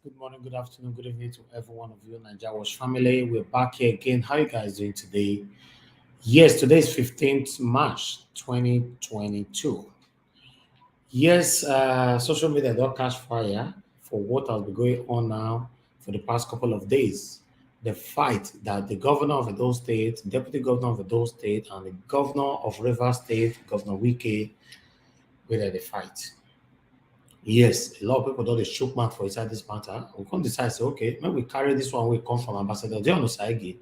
Good morning, good afternoon, good evening to every one of you, Diaspora family. We're back here again. How you guys doing today? Yes, today is 15th March 2022. Yes, social media don't catch fire for what has been going on now for the past couple of days. The fight that the governor of Edo State, deputy governor of Edo State, and the governor of Rivers State, Governor Wike, where they fight. Yes, a lot of people don't shook mouth for inside this matter. We can't decide, say, okay, maybe we carry this one, we come from Ambassador John Osage.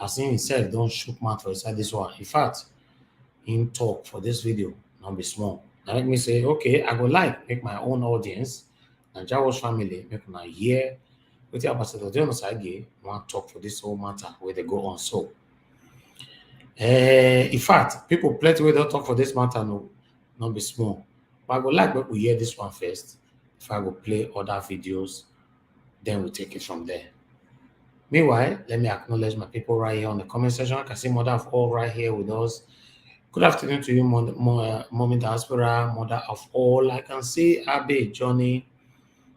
As he himself don't shook mouth for inside this one. In fact, in talk for this video, not be small. Now let me say, okay, I go make my own audience, and Jawosh family, make my hear with the Ambassador John Osage want talk for this whole matter where they go on so. In fact, people plenty way don't talk for this matter, no, not be small. But I would like we hear this one first. If I will play other videos, then we'll take it from there. Meanwhile, let me acknowledge my people right here on the comment section. I can see Mother of All right here with us. Good afternoon to you, Mommy Diaspora, Mother of All. I can see Abe, Johnny.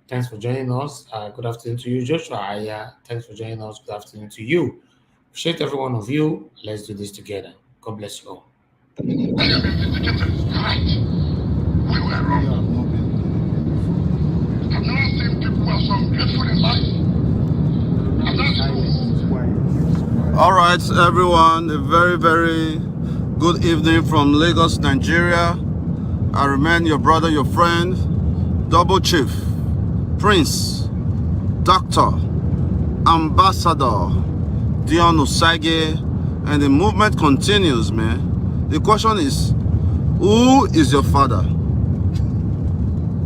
Thanks for joining us. Good afternoon to you, Joshua Aya. Thanks for joining us. Good afternoon to you. Appreciate every one of you. Let's do this together. God bless you all. We were wrong. I've never seen people who are so grateful in life. All right, everyone, a very, very good evening from Lagos, Nigeria. I remain your brother, your friend, Double Chief, Prince, Doctor, Ambassador Dion Osage, and the movement continues, man. The question is, who is your father?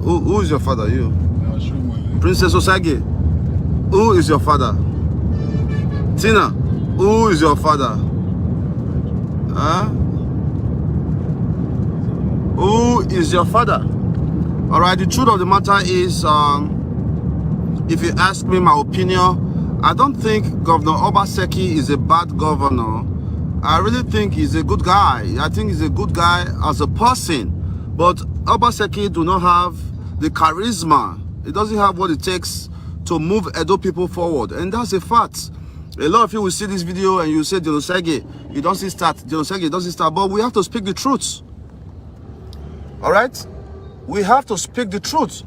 Who is your father? You? Princess Osage. Who is your father? Tina. Who is your father? Huh? Who is your father? All right. The truth of the matter is, if you ask me my opinion, I don't think Governor Obaseki is a bad governor. I really think he's a good guy. I think he's a good guy as a person. But Obaseki do not have the charisma. It doesn't have what it takes to move Edo people forward. And that's a fact. A lot of you will see this video and you say, Dion Osage, it doesn't start. Dion Osage, it doesn't start. But we have to speak the truth. All right? We have to speak the truth.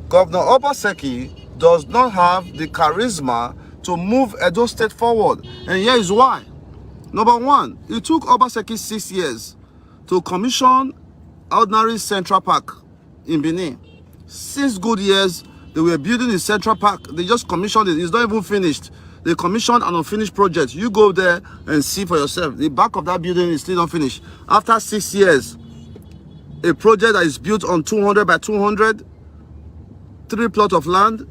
Governor Obaseki does not have the charisma to move Edo State forward. And here is why. Number one, it took Obaseki 6 years to commission ordinary Central Park in Benin. 6 good years, they were building the Central Park. They just commissioned it. It's not even finished. They commissioned an unfinished project. You go there and see for yourself. The back of that building is still not finished. After 6 years, a project that is built on 200 by 200, 3 plots of land,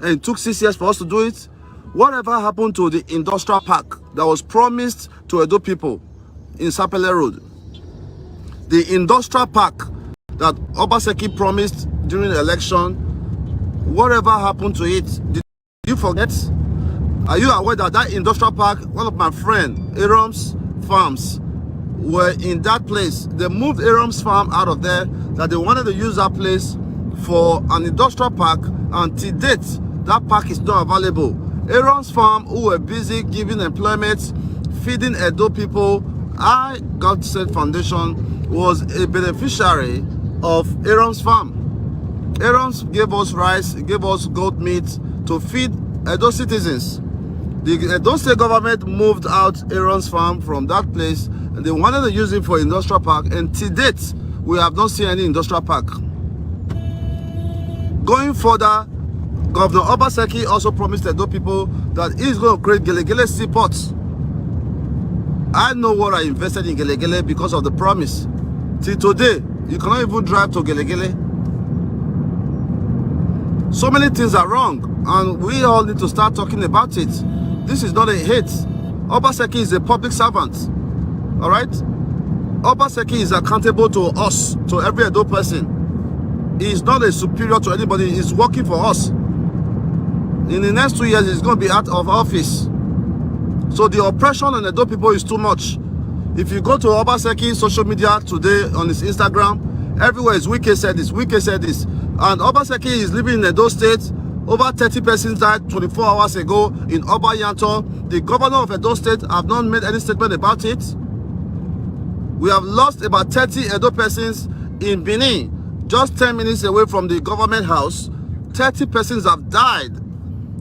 and it took 6 years for us to do it. Whatever happened to the industrial park that was promised to Edo people in Sapele Road? The industrial park that Obaseki promised during the election, whatever happened to it? Did you forget? Are you aware that that industrial park, one of my friends, Aram's farms, were in that place? They moved Aram's farm out of there, that they wanted to use that place for an industrial park, and to date, that park is not available. Aram's farm, who were busy giving employment, feeding Edo people, God Said Foundation was a beneficiary of Aaron's farm. Aaron's gave us rice, gave us goat meat to feed Edo citizens. The Edo state government moved out Aaron's farm from that place, and they wanted to use it for industrial park, and to date, we have not seen any industrial park. Going further, Governor Obaseki also promised Edo people that he's going to create Gelegele seaports. I know what I invested in Gelegele because of the promise. Till today, you cannot even drive to Gelegele. So many things are wrong, and we all need to start talking about it. This is not a hate. Obaseki is a public servant. All right? Obaseki is accountable to us, to every Edo person. He is not a superior to anybody. He's working for us. In the next 2 years, he's going to be out of office. So the oppression on Edo people is too much. If you go to Obaseki's social media today on his Instagram, everywhere is Wike said this, Wike said this. And Obaseki is living in Edo State. Over 30 persons died 24 hours ago in Oba Yanto. The governor of Edo State have not made any statement about it. We have lost about 30 Edo persons in Benin, just 10 minutes away from the government house. 30 persons have died.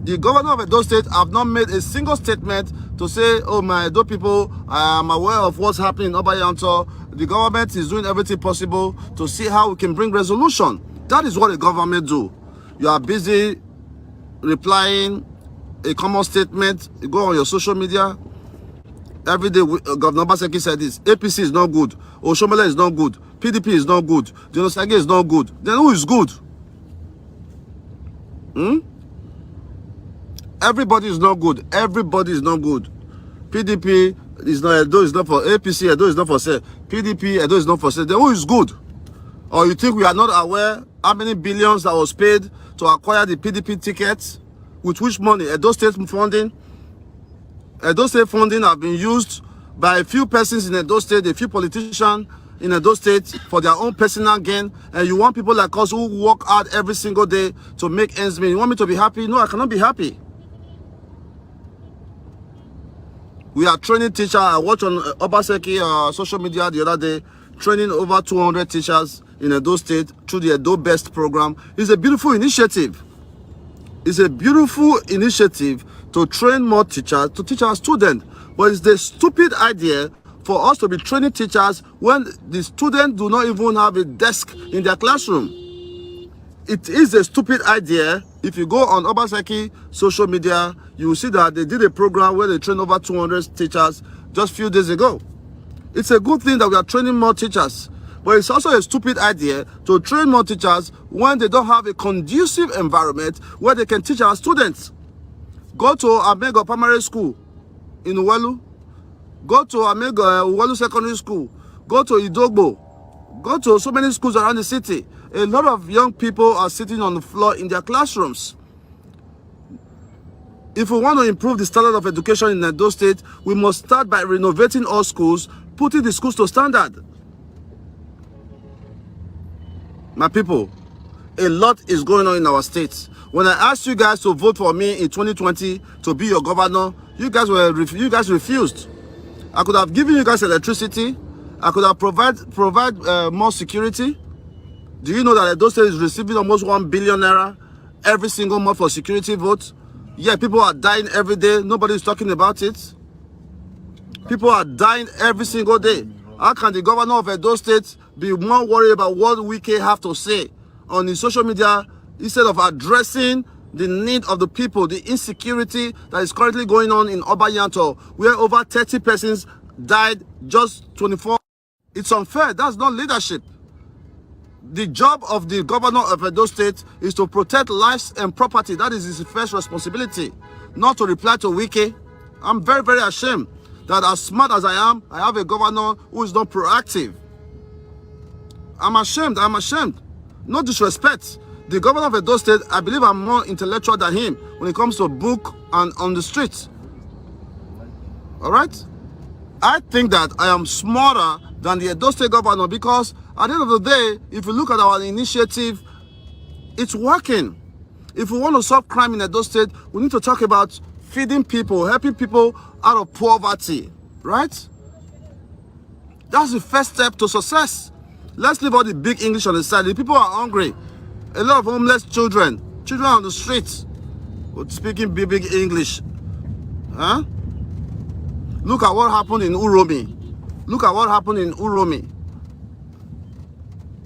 The governor of Edo State have not made a single statement to say, oh, my Edo people, I am aware of what's happening in Oba Yanto. The government is doing everything possible to see how we can bring resolution. That is what the government do. You are busy replying a common statement. You go on your social media. Every day, Governor Obaseki said this. APC is not good. Oshomole is not good. PDP is not good. Diaspora is not good. Then who is good? Everybody is not good. Everybody is not good. PDP is not, Edo is not for APC, Edo is not for sale. PDP, Edo is not for sale. Then who is good? Or you think we are not aware how many billions that was paid to acquire the PDP tickets? With which money? Edo State funding? Edo State funding have been used by a few persons in Edo State, a few politicians in Edo State for their own personal gain. And you want people like us who work hard every single day to make ends meet. You want me to be happy? No, I cannot be happy. We are training teachers. I watched on Obaseki social media the other day, training over 200 teachers in Edo State through the Edo Best program. It's a beautiful initiative. It's a beautiful initiative to train more teachers, to teach our students. But it's the stupid idea for us to be training teachers when the students do not even have a desk in their classroom. It is a stupid idea. If you go on Obaseki social media, you will see that they did a program where they trained over 200 teachers just a few days ago. It's a good thing that we are training more teachers, but it's also a stupid idea to train more teachers when they don't have a conducive environment where they can teach our students. Go to Amego Primary School in Uwelu. Go to Amego Uwelu Secondary School. Go to Idogbo. Go to so many schools around the city. A lot of young people are sitting on the floor in their classrooms. If we want to improve the standard of education in Edo State, we must start by renovating all schools, putting the schools to standard. My people, a lot is going on in our state. When I asked you guys to vote for me in 2020 to be your governor, you guys refused. I could have given you guys electricity. I could have provide more security. Do you know that Edo State is receiving almost 1 billion naira every single month for security votes? Yeah, people are dying every day. Nobody is talking about it. People are dying every single day. How can the governor of Edo State be more worried about what Wike have to say on his social media instead of addressing the need of the people, the insecurity that is currently going on in Oba Yanto, where over 30 persons died just 24? It's unfair. That's not leadership. The job of the governor of Edo State is to protect lives and property. That is his first responsibility, not to reply to Wike. I'm very, very ashamed that as smart as I am, I have a governor who is not proactive. I'm ashamed. I'm ashamed. No disrespect. The governor of Edo State, I believe I'm more intellectual than him when it comes to book and on the streets. All right? I think that I am smarter than the Edo State governor because at the end of the day, if you look at our initiative, it's working. If we want to solve crime in Edo State, we need to talk about feeding people, helping people out of poverty, right? That's the first step to success. Let's leave all the big English on the side. The people are hungry. A lot of homeless children on the streets speaking big English. Huh? Look at what happened in Uromi. Look at what happened in Uromi.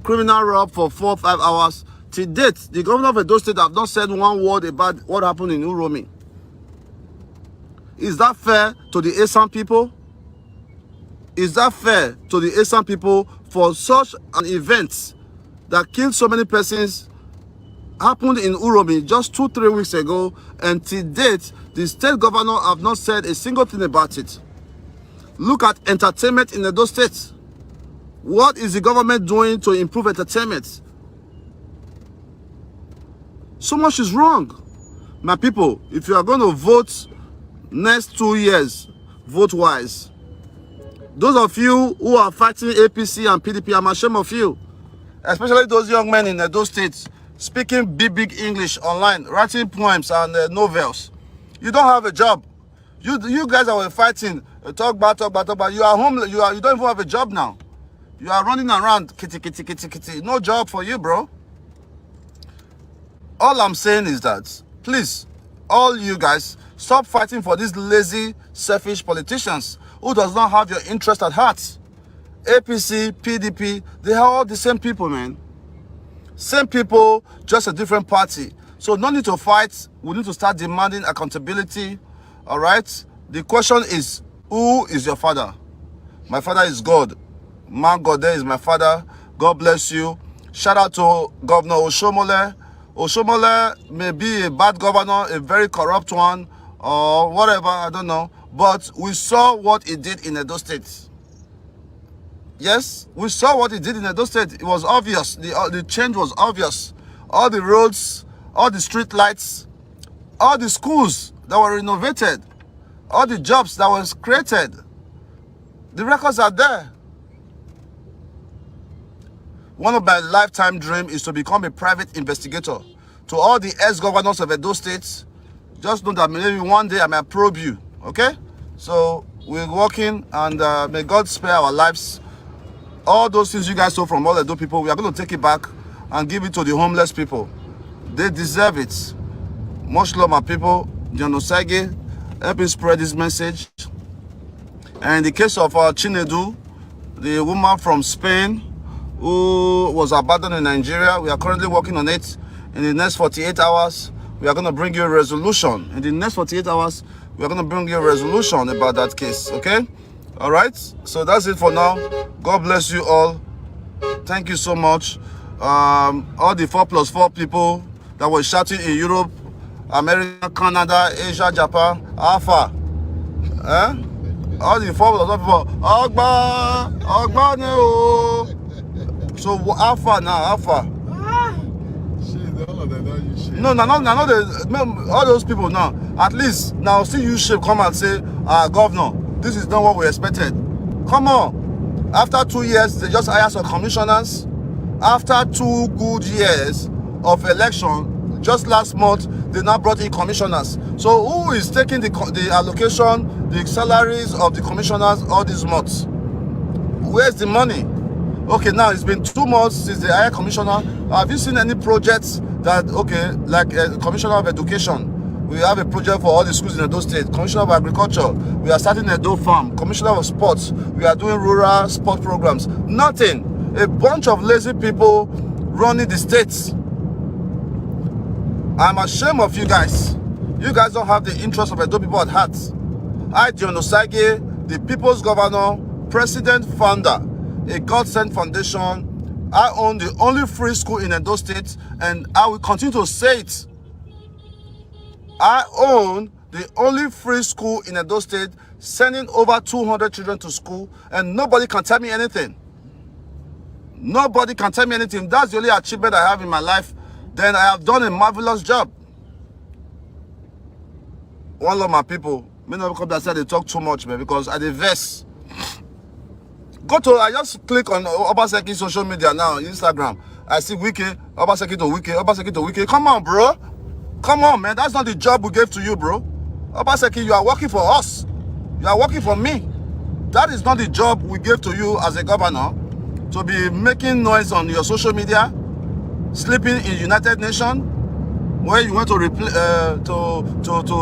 Criminal rob for 4 or 5 hours. To date, the governor of Edo State have not said one word about what happened in Uromi. Is that fair to the Esan people? Is that fair to the Esan people for such an event that killed so many persons happened in Uromi just 2-3 weeks ago, and to date, the state governor have not said a single thing about it? Look at entertainment in Edo State. What is the government doing to improve entertainment? So much is wrong. My people, if you are going to vote next 2 years, vote wise. Those of you who are fighting APC and PDP, I'm ashamed of you. Especially those young men in those states speaking big English online, writing poems and novels. You don't have a job. You guys that were fighting, talk about. You are homeless. You don't even have a job now. You are running around, kitty. No job for you, bro. All I'm saying is that, please, all you guys, stop fighting for these lazy, selfish politicians who does not have your interest at heart. APC, PDP, they are all the same people, man. Same people, just a different party. So no need to fight. We need to start demanding accountability. All right? The question is, who is your father? My father is God. Man, God there is my father. God bless you. Shout out to Governor Oshomole. Oshomole may be a bad governor, a very corrupt one, or whatever, I don't know. But we saw what he did in Edo State. Yes, we saw what he did in Edo State. It was obvious. The change was obvious. All the roads, all the street lights, all the schools that were renovated, all the jobs that was created. The records are there. One of my lifetime dreams is to become a private investigator. To all the ex-governors of Edo State, just know that maybe one day I might probe you, okay? So we're working, and may God spare our lives. All those things you guys stole from all Edo people, we are going to take it back and give it to the homeless people. They deserve it. Much love, my people. John Osage, help me spread this message. And in the case of Chinedu, the woman from Spain who was abandoned in Nigeria, we are currently working on it. In the next 48 hours, we are going to bring you a resolution. In the next 48 hours, we are going to bring you a resolution about that case, okay? All right? So that's it for now. God bless you all. Thank you so much. All the 4+4 people that were shouting in Europe, America, Canada, Asia, Japan, Alpha. All the 4+4 people, Agba, no. So Alpha now, Alpha. No, all those people now. At least now see you shape come and say, Governor, this is not what we expected. Come on. After 2 years, they just hire some commissioners. After 2 good years of election, just last month, they now brought in commissioners. So who is taking the allocation, the salaries of the commissioners all these months? Where's the money? Okay, now it's been 2 months since the hire commissioner. Have you seen any projects that, okay, like Commissioner of Education? We have a project for all the schools in Edo State. Commissioner of Agriculture, we are starting a Edo Farm. Commissioner of Sports, we are doing rural sport programs. Nothing. A bunch of lazy people running the states. I'm ashamed of you guys. You guys don't have the interest of Edo people at heart. I, John Osage, the people's governor, president, founder, a God-sent foundation. I own the only free school in Edo State, and I will continue to say it. I own the only free school in Edo State, sending over 200 children to school, and nobody can tell me anything. Nobody can tell me anything. That's the only achievement I have in my life. Then I have done a marvelous job. One of my people, many of them said they talk too much, man, because at the verse, I just click on Obaseki social media now, Instagram. I see Wiki, Obaseki to Wiki, Obaseki to Wiki. Come on, bro. Come on, man. That's not the job we gave to you, bro. Obaseki, you are working for us. You are working for me. That is not the job we gave to you as a governor, to be making noise on your social media, sleeping in United Nations, where you want to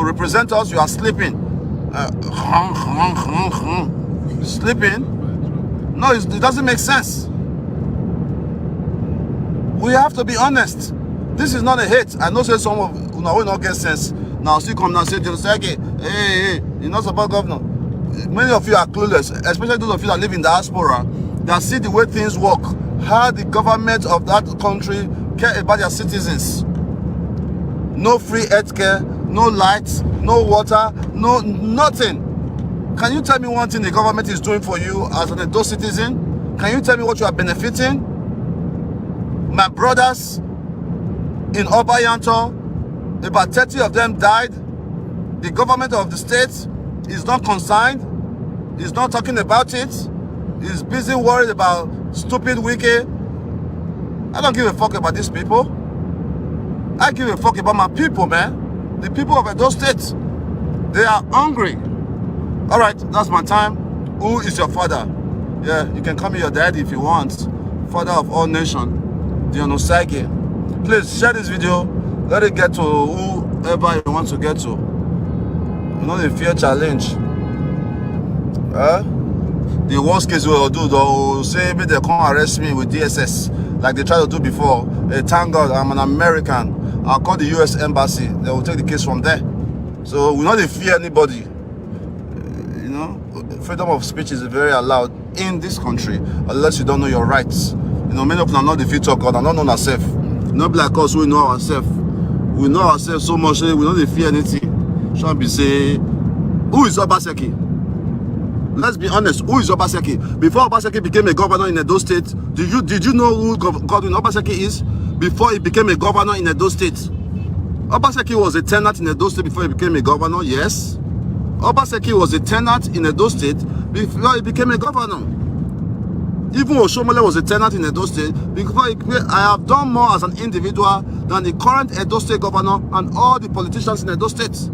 represent us. You are sleeping, sleeping. No, it doesn't make sense. We have to be honest. This is not a hate. I know say some of you will not get sense. Now still come now say, hey, you're not about governor. Many of you are clueless, especially those of you that live in diaspora, that see the way things work, how the government of that country care about their citizens. No free healthcare, no lights, no water, no nothing. Can you tell me one thing the government is doing for you as an adult citizen? Can you tell me what you are benefiting? My brothers in Obayanto, about 30 of them died. The government of the state is not concerned. He's not talking about it. He's busy worried about stupid wiki. I don't give a fuck about these people. I give a fuck about my people, man. The people of Edo State. They are hungry. All right, that's my time. Who is your father? Yeah, you can call me your daddy if you want. Father of all nations, Diaspora Oseki. Please share this video. Let it get to whoever you want to get to. You know the fear challenge. The worst case we will do, though, say maybe they can't arrest me with DSS like they tried to do before. Hey, thank God I'm an American. I'll call the US Embassy. They will take the case from there. So we not fear anybody. You know, freedom of speech is very allowed in this country, unless you don't know your rights. You know, many of them are not the feet of God and not know ourselves. Not like us, we know ourselves. We know ourselves so much, we don't fear anything. Shall be say, who is Obaseki? Let's be honest, who is Obaseki? Before Obaseki became a governor in Edo State, did you know who Godwin Obaseki is? Before he became a governor in Edo State. Obaseki was a tenant in Edo State before he became a governor, yes. Obaseki was a tenant in Edo State before he became a governor. Even Oshomole was a tenant in Edo State before I have done more as an individual than the current Edo State governor and all the politicians in Edo State.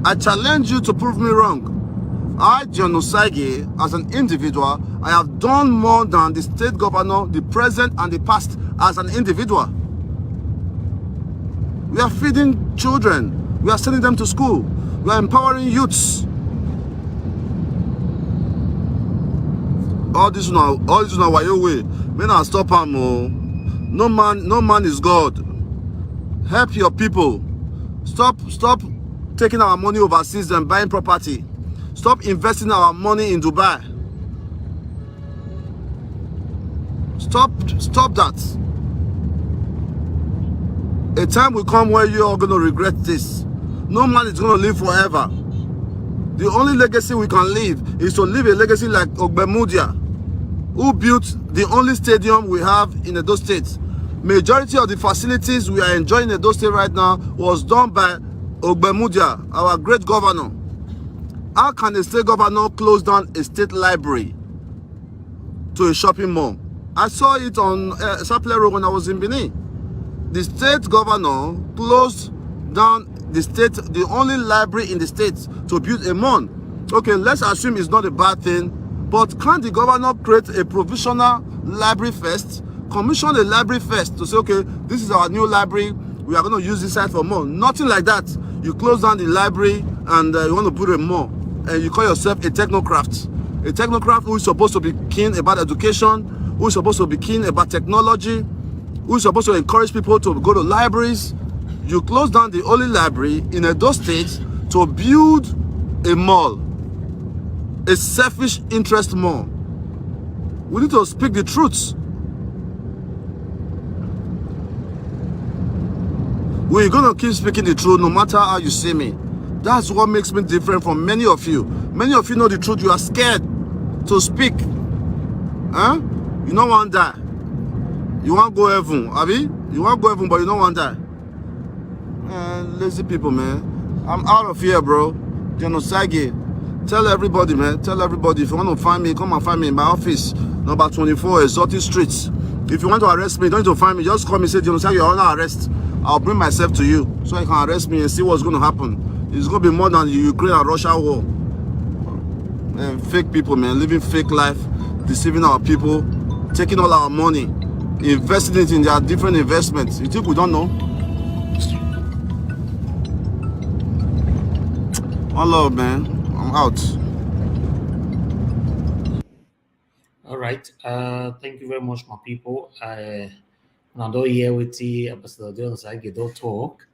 I challenge you to prove me wrong. I, Diaspora Oseki, as an individual, I have done more than the state governor, the present and the past as an individual. We are feeding children. We are sending them to school. We are empowering youths. All this now why you way. Men are stop them. No man is God. Help your people. Stop taking our money overseas and buying property. Stop investing our money in Dubai. Stop that. A time will come where you are going to regret this. No man is going to live forever. The only legacy we can leave is to leave a legacy like Ogbemudia, who built the only stadium we have in Edo State. Majority of the facilities we are enjoying in Edo State right now was done by Ogbemudia, our great governor. How can a state governor close down a state library to a shopping mall? I saw it on Sapele Road when I was in Benin. The state governor closed down the only library in the state to build a mall. Okay, let's assume it's not a bad thing, but can the governor create a provisional library first, commission a library first to say, okay, this is our new library, we are going to use this site for more? Nothing like that. You close down the library and you want to put a mall, and you call yourself a technocrat. A technocrat who is supposed to be keen about education, who is supposed to be keen about technology, who is supposed to encourage people to go to libraries. You close down the only library in Edo State to build a mall, a selfish interest mall. We need to speak the truth. We're going to keep speaking the truth no matter how you see me. That's what makes me different from many of you. Many of you know the truth. You are scared to speak. Huh? You don't want to die. You want to go heaven, Abi? You want to go heaven, but you don't want to die. Lazy people, man. I'm out of here, bro. Diaspora Oseki. Tell everybody, man. Tell everybody. If you want to find me, come and find me in my office, number 24, Exotic Street. If you want to arrest me, don't need to find me. Just call me and say, Diaspora Oseki, you're under arrest. I'll bring myself to you so you can arrest me and see what's going to happen. It's going to be more than the Ukraine and Russia war. Fake people, man, living fake life, deceiving our people, taking all our money, investing it in their different investments. You think we don't know? One love, man. I'm out. All right. Thank you very much, my people. I don't hear with the episode don't talk.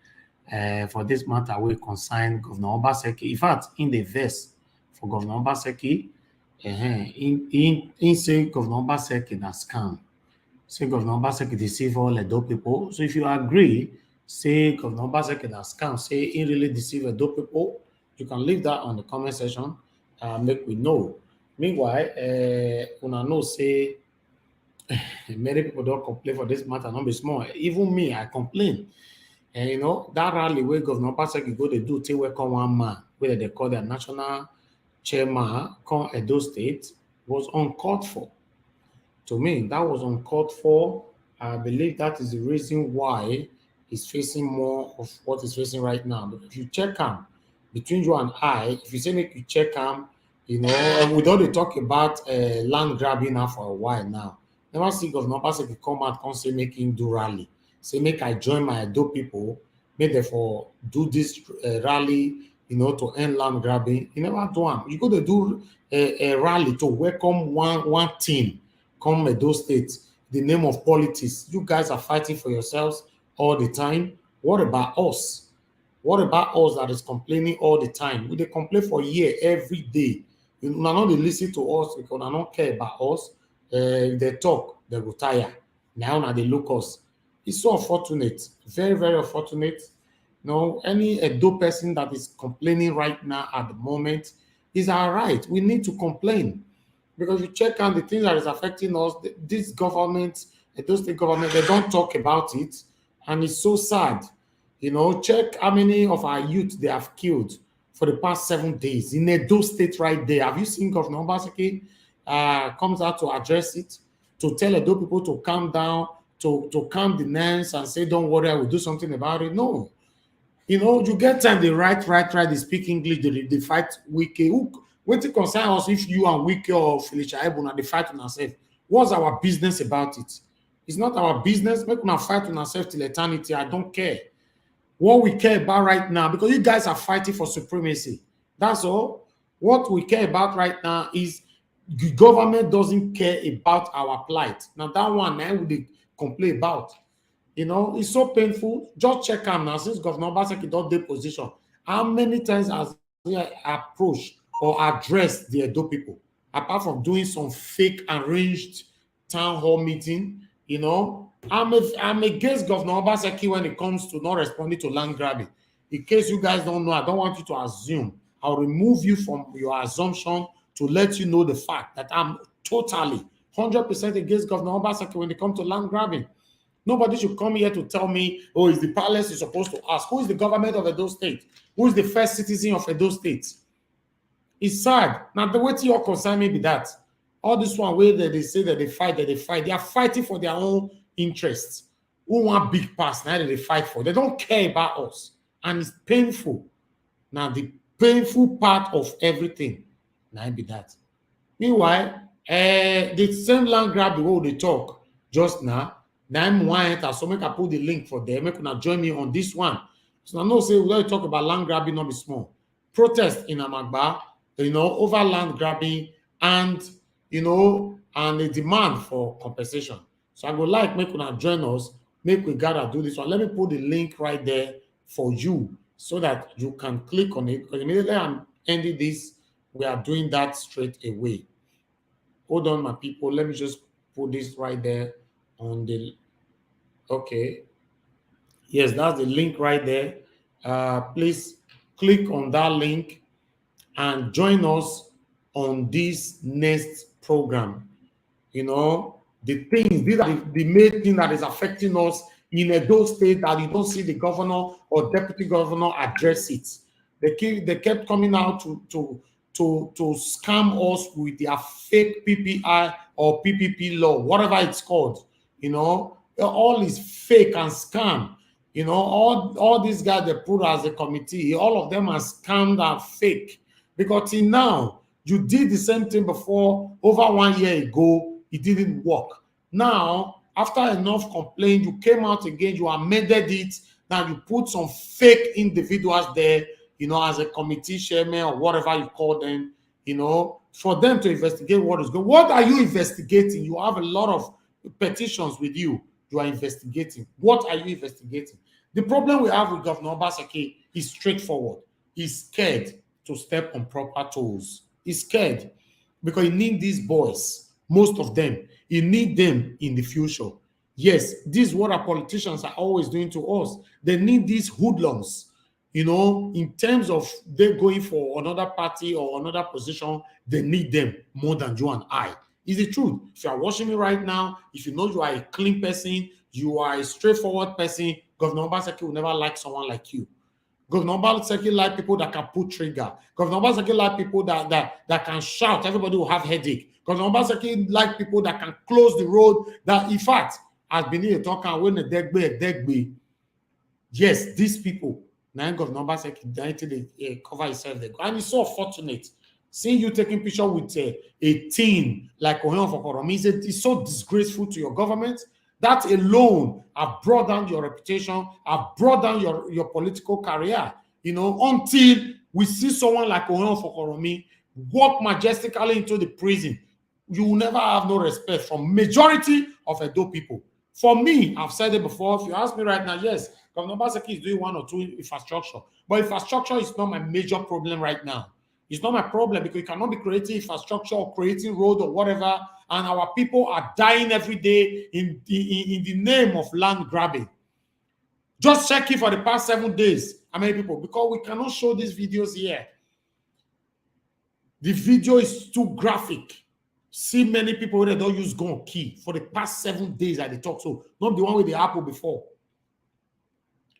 For this matter, we consign Governor Obaseki. In fact, in the verse for Governor Obaseki, in say Governor Obaseki na scam. Say Governor Obaseki deceive all Edo people. So if you agree, say Governor Obaseki na scam, say he really deceive Edo people, you can leave that on the comment section. Make we know. Meanwhile, una know say many people don't complain for this matter, not be small. Even me, I complain. And you know, that rally where Governor Obaseki go, they do take welcome one man, where they call their national chairman, come Edo State, was uncalled for. To me, that was uncalled for. I believe that is the reason why he's facing more of what he's facing right now. But if you check him, between you and I, if you say make you check him, you know, and we don't talk about land grabbing now for a while now. Never see Governor Obaseki come out and say make him do rally. Say make I join my Edo people, make therefore do this rally, you know, to end land grabbing. You never do one. You go to do a rally to welcome one team come Edo State, the name of politics. You guys are fighting for yourselves all the time. What about us? What about us that is complaining all the time? We they complain for a year every day. You know, not they listen to us because they don't care about us. If they talk, they go tire. Now they look us. It's so unfortunate, very, very unfortunate. No, any Edo person that is complaining right now at the moment is all right. We need to complain. Because you check on the things that is affecting us, this government, those state government, they don't talk about it. And it's so sad. You know, check how many of our youth they have killed for the past 7 days in Edo State right there. Have you seen Governor Obaseki comes out to address it, to tell Edo people to calm down, to calm the nerves and say, don't worry, I will do something about it? No. You know, you get time they write, they speak English, they fight Wiki. What it concern us if you and Wiki or Felicia Ebuna they fight on ourselves? What's our business about it? It's not our business. Make una fight on ourselves till eternity. I don't care. What we care about right now, because you guys are fighting for supremacy. That's all. What we care about right now is the government doesn't care about our plight. Now that one I would complain about. You know, it's so painful. Just check him now since Governor Obaseki don't take position. How many times has he approached or addressed the Edo people? Apart from doing some fake arranged town hall meeting, you know, I'm against Governor Obaseki when it comes to not responding to land grabbing. In case you guys don't know, I don't want you to assume. I'll remove you from your assumption to let you know the fact that I'm totally 100% against Governor Obaseki when it comes to land grabbing. Nobody should come here to tell me, oh, is the palace is supposed to ask? Who is the government of Edo State? Who is the first citizen of Edo State? It's sad. Now, the way to your concern may be that. All this one way that they say that they fight. They are fighting for their own interests. Who want big pass now that they fight for? They don't care about us. And it's painful. Now, the painful part of everything, now be that. Meanwhile, the same land grab the way they talk just now, I'm one so make I put the link for them. Make una join me on this one. So I know say we talk about land grabbing, not be small. Protest in Amagba, you know, over land grabbing and you know, and the demand for compensation. So I would like make una join us, make we gather do this one. Let me put the link right there for you so that you can click on it. Because immediately I'm ending this, we are doing that straight away. Hold on, my people. Let me just put this right there on the okay. Yes, that's the link right there. Please click on that link and join us on this next program. You know, the things, these are the main thing that is affecting us in Edo State that you don't see the governor or deputy governor address it. They kept coming out to scam us with their fake PPI or PPP law, whatever it's called. You know, all is fake and scam. You know, all these guys they put as a committee, all of them are scammed and fake. Because till now, You did the same thing before, over 1 year ago, it didn't work. Now, after enough complaint, you came out again, you amended it, now you put some fake individuals there, as a committee chairman or whatever you call them, for them to investigate what is going on. What are you investigating? You have a lot of petitions with you. You are investigating. What are you investigating? The problem we have with Governor Obaseki is straightforward. He's scared to step on proper toes. He's scared because he needs these boys, most of them. He needs them in the future. Yes, this is what our politicians are always doing to us. They need these hoodlums, in terms of they going for another party or another position, they need them more than you and I. It's the truth. If you are watching me right now, if you know you are a clean person, you are a straightforward person, Governor Obaseki will never like someone like you. Governor Obaseki like people that can pull trigger. Governor Obaseki like people that can shout. Everybody will have headache. Governor Obaseki like people that can close the road. That, in fact, has been here talking when a dead. Yes, these people. Now Governor Obaseki they cover himself. And it's so fortunate. Seeing you taking picture with a teen like Oyon Fokoromi, it's so disgraceful to your government. That alone have brought down your reputation, have brought down your political career, until we see someone like Oyon Fokoromi walk majestically into the prison. You will never have no respect from majority of Edo people. For me, I've said it before, if you ask me right now, yes, Governor Obaseki is doing 1 or 2 infrastructure, but infrastructure is not my major problem right now. It's not my problem because you cannot be creating infrastructure or creating road or whatever, and our people are dying every day in the name of land grabbing. Just check it for the past 7 days. How many people? Because we cannot show these videos here. The video is too graphic. See many people that don't use gun key for the past 7 days that they talk. So not the one with the apple before.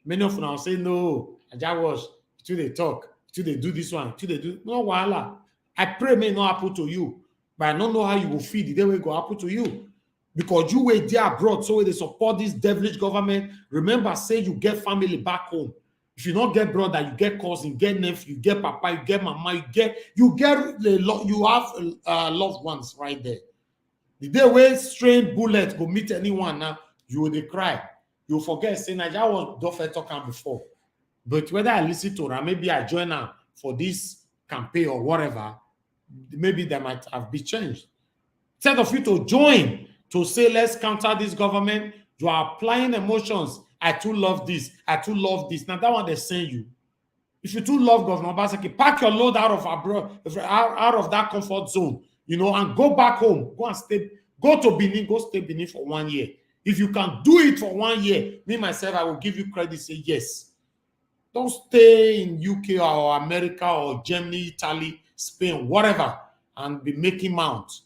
Many of them say no. I just watch till they talk. Till they do this one, till they do no wahala. I pray may not happen to you, but I don't know how you will feel the day will go happen to you. Because you were there abroad, so they support this devilish government. Remember, say you get family back home. If you don't get brother, you get cousin, you get nephew, you get papa, you get mama, you have loved ones right there. The day when strange bullet go meet anyone now, you will cry. You forget saying I was Doffe talking before. But whether I listen to her, maybe I join her for this campaign or whatever, maybe they might have been changed. Instead of you to join, to say, let's counter this government, you are applying emotions. I too love this. I too love this. Now, that one they're saying you. If you too love Governor Obaseki, pack your load out of that comfort zone, and go back home. Go and stay. Go to Benin. Go stay Benin for 1 year. If you can do it for 1 year, me, myself, I will give you credit, say yes. Don't stay in UK or America or Germany, Italy, Spain, whatever, and be making mount.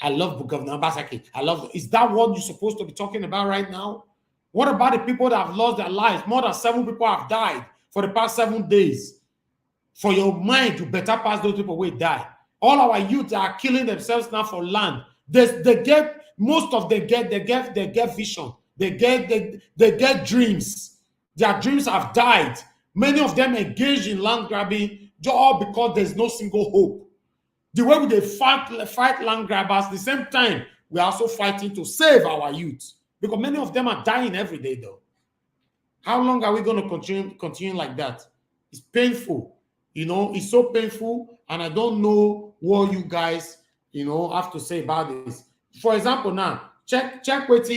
I love Governor Obaseki. I love. Is that what you're supposed to be talking about right now? What about the people that have lost their lives? More than 7 people have died for the past 7 days. For your mind to better pass those people who die. All our youth are killing themselves now for land. They get most of them get vision. They get dreams. Their dreams have died. Many of them engage in land grabbing all because there's no single hope. The way they fight land grabbers, the same time, we're also fighting to save our youth. Because many of them are dying every day, though. How long are we going to continue like that? It's painful. It's so painful, and I don't know what you guys, have to say about this. For example, now, check what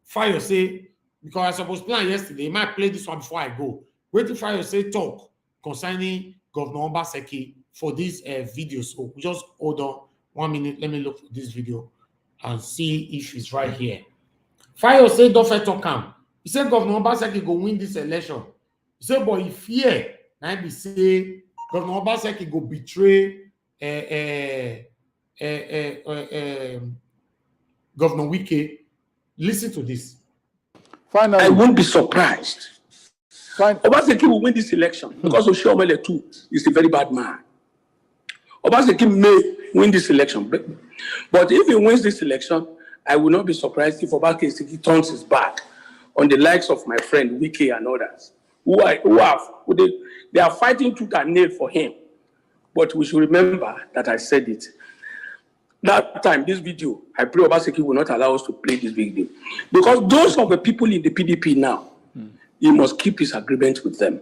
Fire say, because I supposed to plan yesterday. I might play this one before I go. Wait till Fire say talk concerning Governor Obaseki for this video. So just hold on 1 minute. Let me look for this video and see if it's right here. Fire say Doffe talk am. He said Governor Obaseki go win this election. He said, but if here, now be say Governor Obaseki go betray Governor Wike. Listen to this. Finally, I won't be surprised. Obaseki will win this election because Oshiomhole too is a very bad man. Obaseki may win this election, but if he wins this election, I will not be surprised if Obaseki turns his back on the likes of my friend Wike and others they are fighting tooth and nail for him. But we should remember that I said it. That time, this video, I pray Obaseki will not allow us to play this video. Because those of the people in the PDP now, he must keep his agreement with them.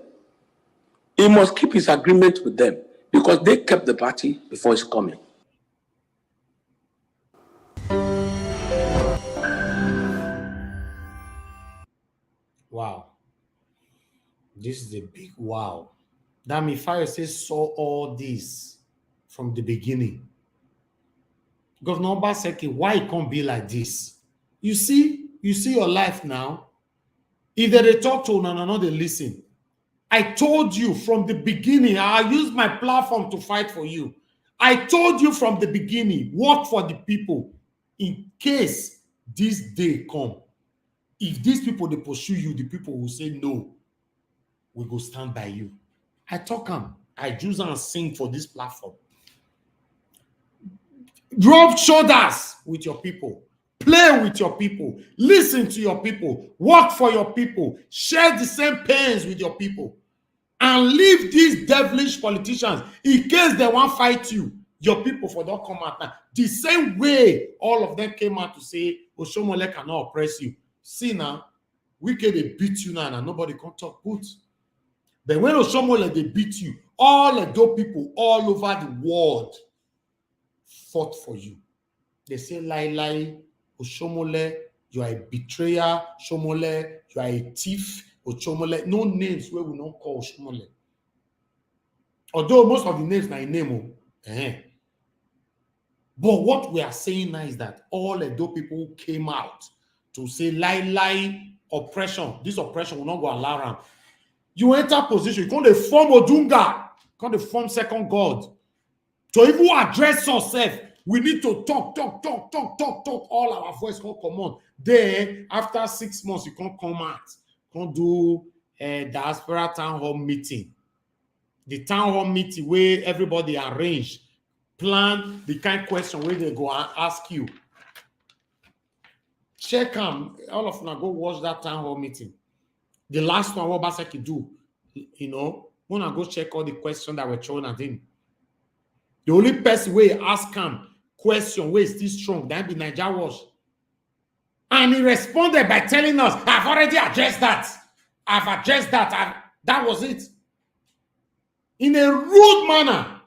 He must keep his agreement with them because they kept the party before his coming. Wow. This is a big wow. That means Fayose saw all this from the beginning. Governor Obaseki, why it can't be like this? You see your life now. If they talk to no, they listen. I told you from the beginning, I used my platform to fight for you. I told you from the beginning, work for the people in case this day come. If these people, they pursue you, the people will say, no, we go stand by you. I talk them. I choose and sing for this platform. Rub shoulders with your people. Play with your people. Listen to your people. Work for your people. Share the same pains with your people. And leave these devilish politicians in case they want to fight you. Your people for don't come out now. The same way all of them came out to say, Oshomole cannot oppress you. See now, we can they beat you now and nobody can talk good. But when Oshomole they beat you, all of those people all over the world fought for you. They say, lie, Oshomole, you are a betrayer. Oshomole, you are a thief. Oshomole, no names where we don't call Oshomole. Although most of the names are in name. But what we are saying now is that all of those people who came out to say lie, oppression, this oppression will not go allow around. You enter position, you can't form Odunga, can't form second God. So if we address ourselves, we need to talk. All our voice can't come on. Then, after 6 months, you can't come out. Can't do a Diaspora town hall meeting. The town hall meeting where everybody arrange, plan the kind of question where they go and ask you. Check them. All of them go watch that town hall meeting. The last one, what Obaseki do, when I go check all the questions that were thrown at him. The only person where ask him question where is this strong, that be Niger Wash. And he responded by telling us, I've already addressed that. I've addressed that. That was it. In a rude manner.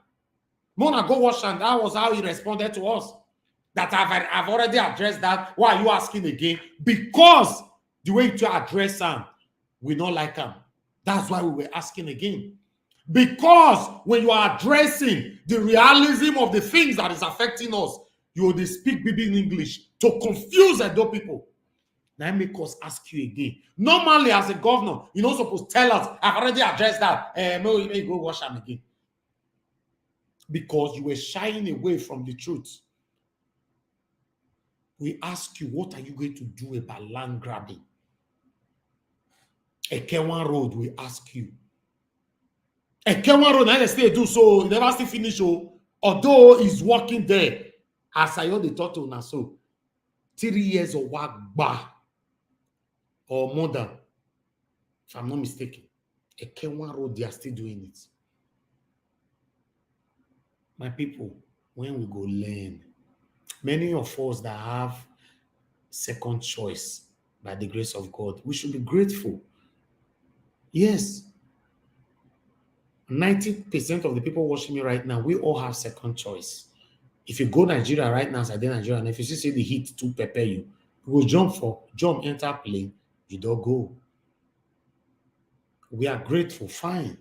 Mona go watch and that was how he responded to us. That I've already addressed that. Why are you asking again? Because the way to address him, we don't like him. That's why we were asking again. Because when you are addressing the realism of the things that is affecting us, you will speak BB in English to confuse those people. Now make us ask you again. Normally, as a governor, you're not supposed to tell us, I've already addressed that. May go wash them again. Because you were shying away from the truth. We ask you, what are you going to do about land grabbing? Ekewan Road, we ask you. Ekewan Road, now they still do so, never still finish. Although he's working there, as I heard the talk to Naso, 3 years of work back, or more than, if I'm not mistaken. Ekewan Road, they are still doing it. My people, when we go learn, many of us that have second choice by the grace of God, we should be grateful. Yes. 90% of the people watching me right now, we all have second choice. If you go Nigeria right now, as I did Nigeria, and if you see the heat to prepare you, you will jump, enter plane, you don't go. We are grateful, fine.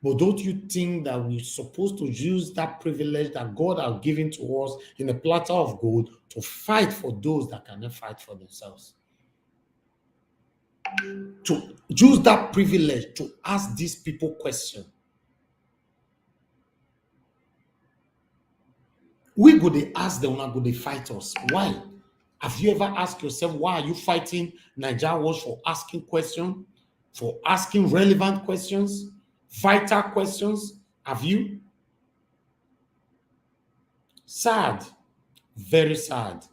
But don't you think that we're supposed to use that privilege that God has given to us in a platter of gold to fight for those that cannot fight for themselves? To use that privilege to ask these people questions. We go they ask them, not go they fight us. Why? Have you ever asked yourself, why are you fighting Niger Watch for asking questions, for asking relevant questions, vital questions? Have you? Sad, very sad.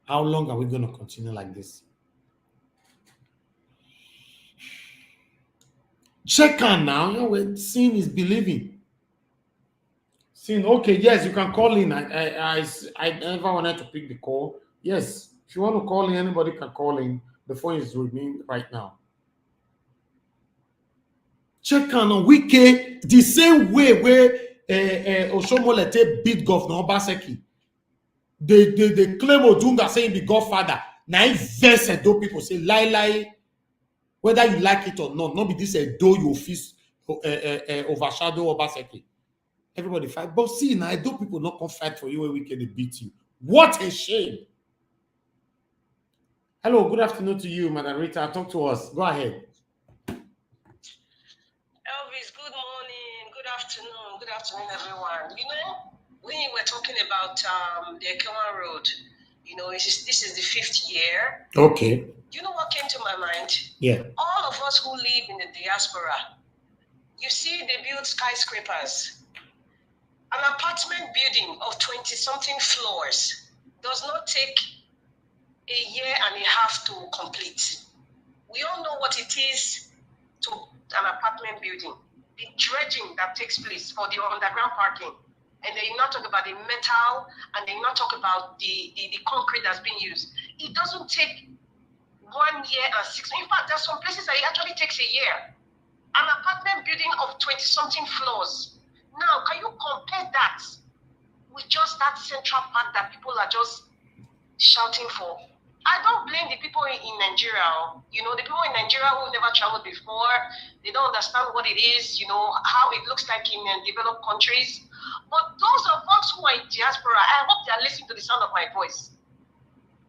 How long are we going to continue like this? Check on now. You know, when seeing is believing. Seeing, okay, yes, you can call in. I never wanted to pick the call. Yes, if you want to call in, anybody can call in. The phone is with me right now. Check on Wike the same way where Oshomolete beat Governor Obaseki. They claim Odunga saying the Godfather. Now if verse Edo people say lie, whether you like it or not be this Edo you fist overshadow Obaseki. Everybody fight. But see, now Edo people not come fight for you when we can beat you. What a shame. Hello, good afternoon to you, Madam Rita. Talk to us. Go ahead. Elvis, good morning, good afternoon, everyone. You know, when you were talking about the Ekewan Road, you know, this is the 5th year. Okay. You know what came to my mind? Yeah. All of us who live in the diaspora, you see they build skyscrapers. An apartment building of 20-something floors does not take a year and a half to complete. We all know what it is to an apartment building, the dredging that takes place for the underground parking, and then you not talk about the metal, and then you not talk about the concrete that's being used. It doesn't take 1 year and 6 months. In fact, there's some places that it actually takes a year. An apartment building of 20-something floors. Now, can you compare that with just that central park that people are just shouting for? I don't blame the people in Nigeria. You know, the people in Nigeria who never traveled before, they don't understand what it is, you know, how it looks like in developed countries. But those of us who are in diaspora, I hope they are listening to the sound of my voice.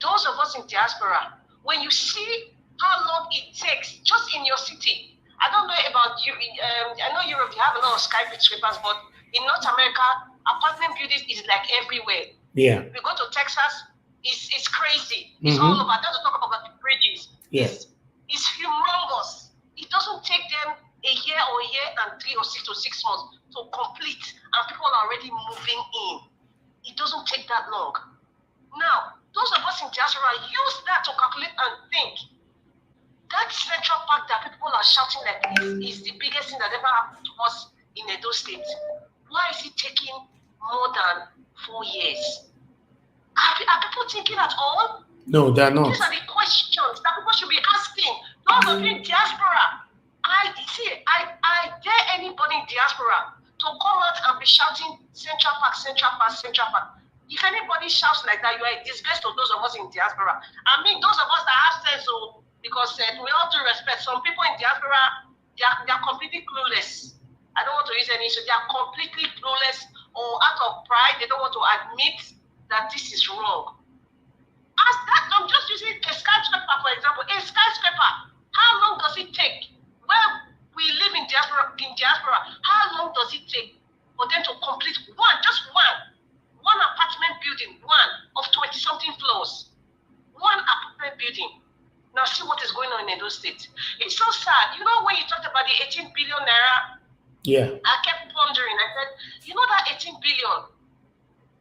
Those of us in diaspora, when you see how long it takes just in your city, I don't know about you. I know Europe, you have a lot of skyscrapers, but in North America, apartment buildings is like everywhere. Yeah. We go to Texas, it's crazy. It's all over. Don't talk about the bridges. Yes. It's humongous. It doesn't take them a year or a year and 3 or 6 or 6 months to complete, and people are already moving in. It doesn't take that long. Now, those of us in diaspora use that to calculate and think. That central park that people are shouting like is the biggest thing that ever happened to us in Edo State. Why is it taking more than 4 years? Are people thinking at all? No, they're not. These are the questions that people should be asking. Those of you in diaspora, I dare anybody in diaspora to come out and be shouting Central Park, Central Park, Central Park. If anybody shouts like that, you are a disgrace to those of us in diaspora. I mean, those of us that have sense, because we all due respect, some people in diaspora, they are completely clueless. I don't want to use any issue. They are completely clueless, or out of pride, they don't want to admit that this is wrong. As that, I'm just using a skyscraper, for example. A skyscraper, how long does it take? Where we live in diaspora, how long does it take for them to complete one apartment building, one of 20-something floors, one apartment building? Now see what is going on in Edo State. It's so sad. You know, when you talked about the 18 billion naira, yeah, I kept pondering. I said, you know that 18 billion,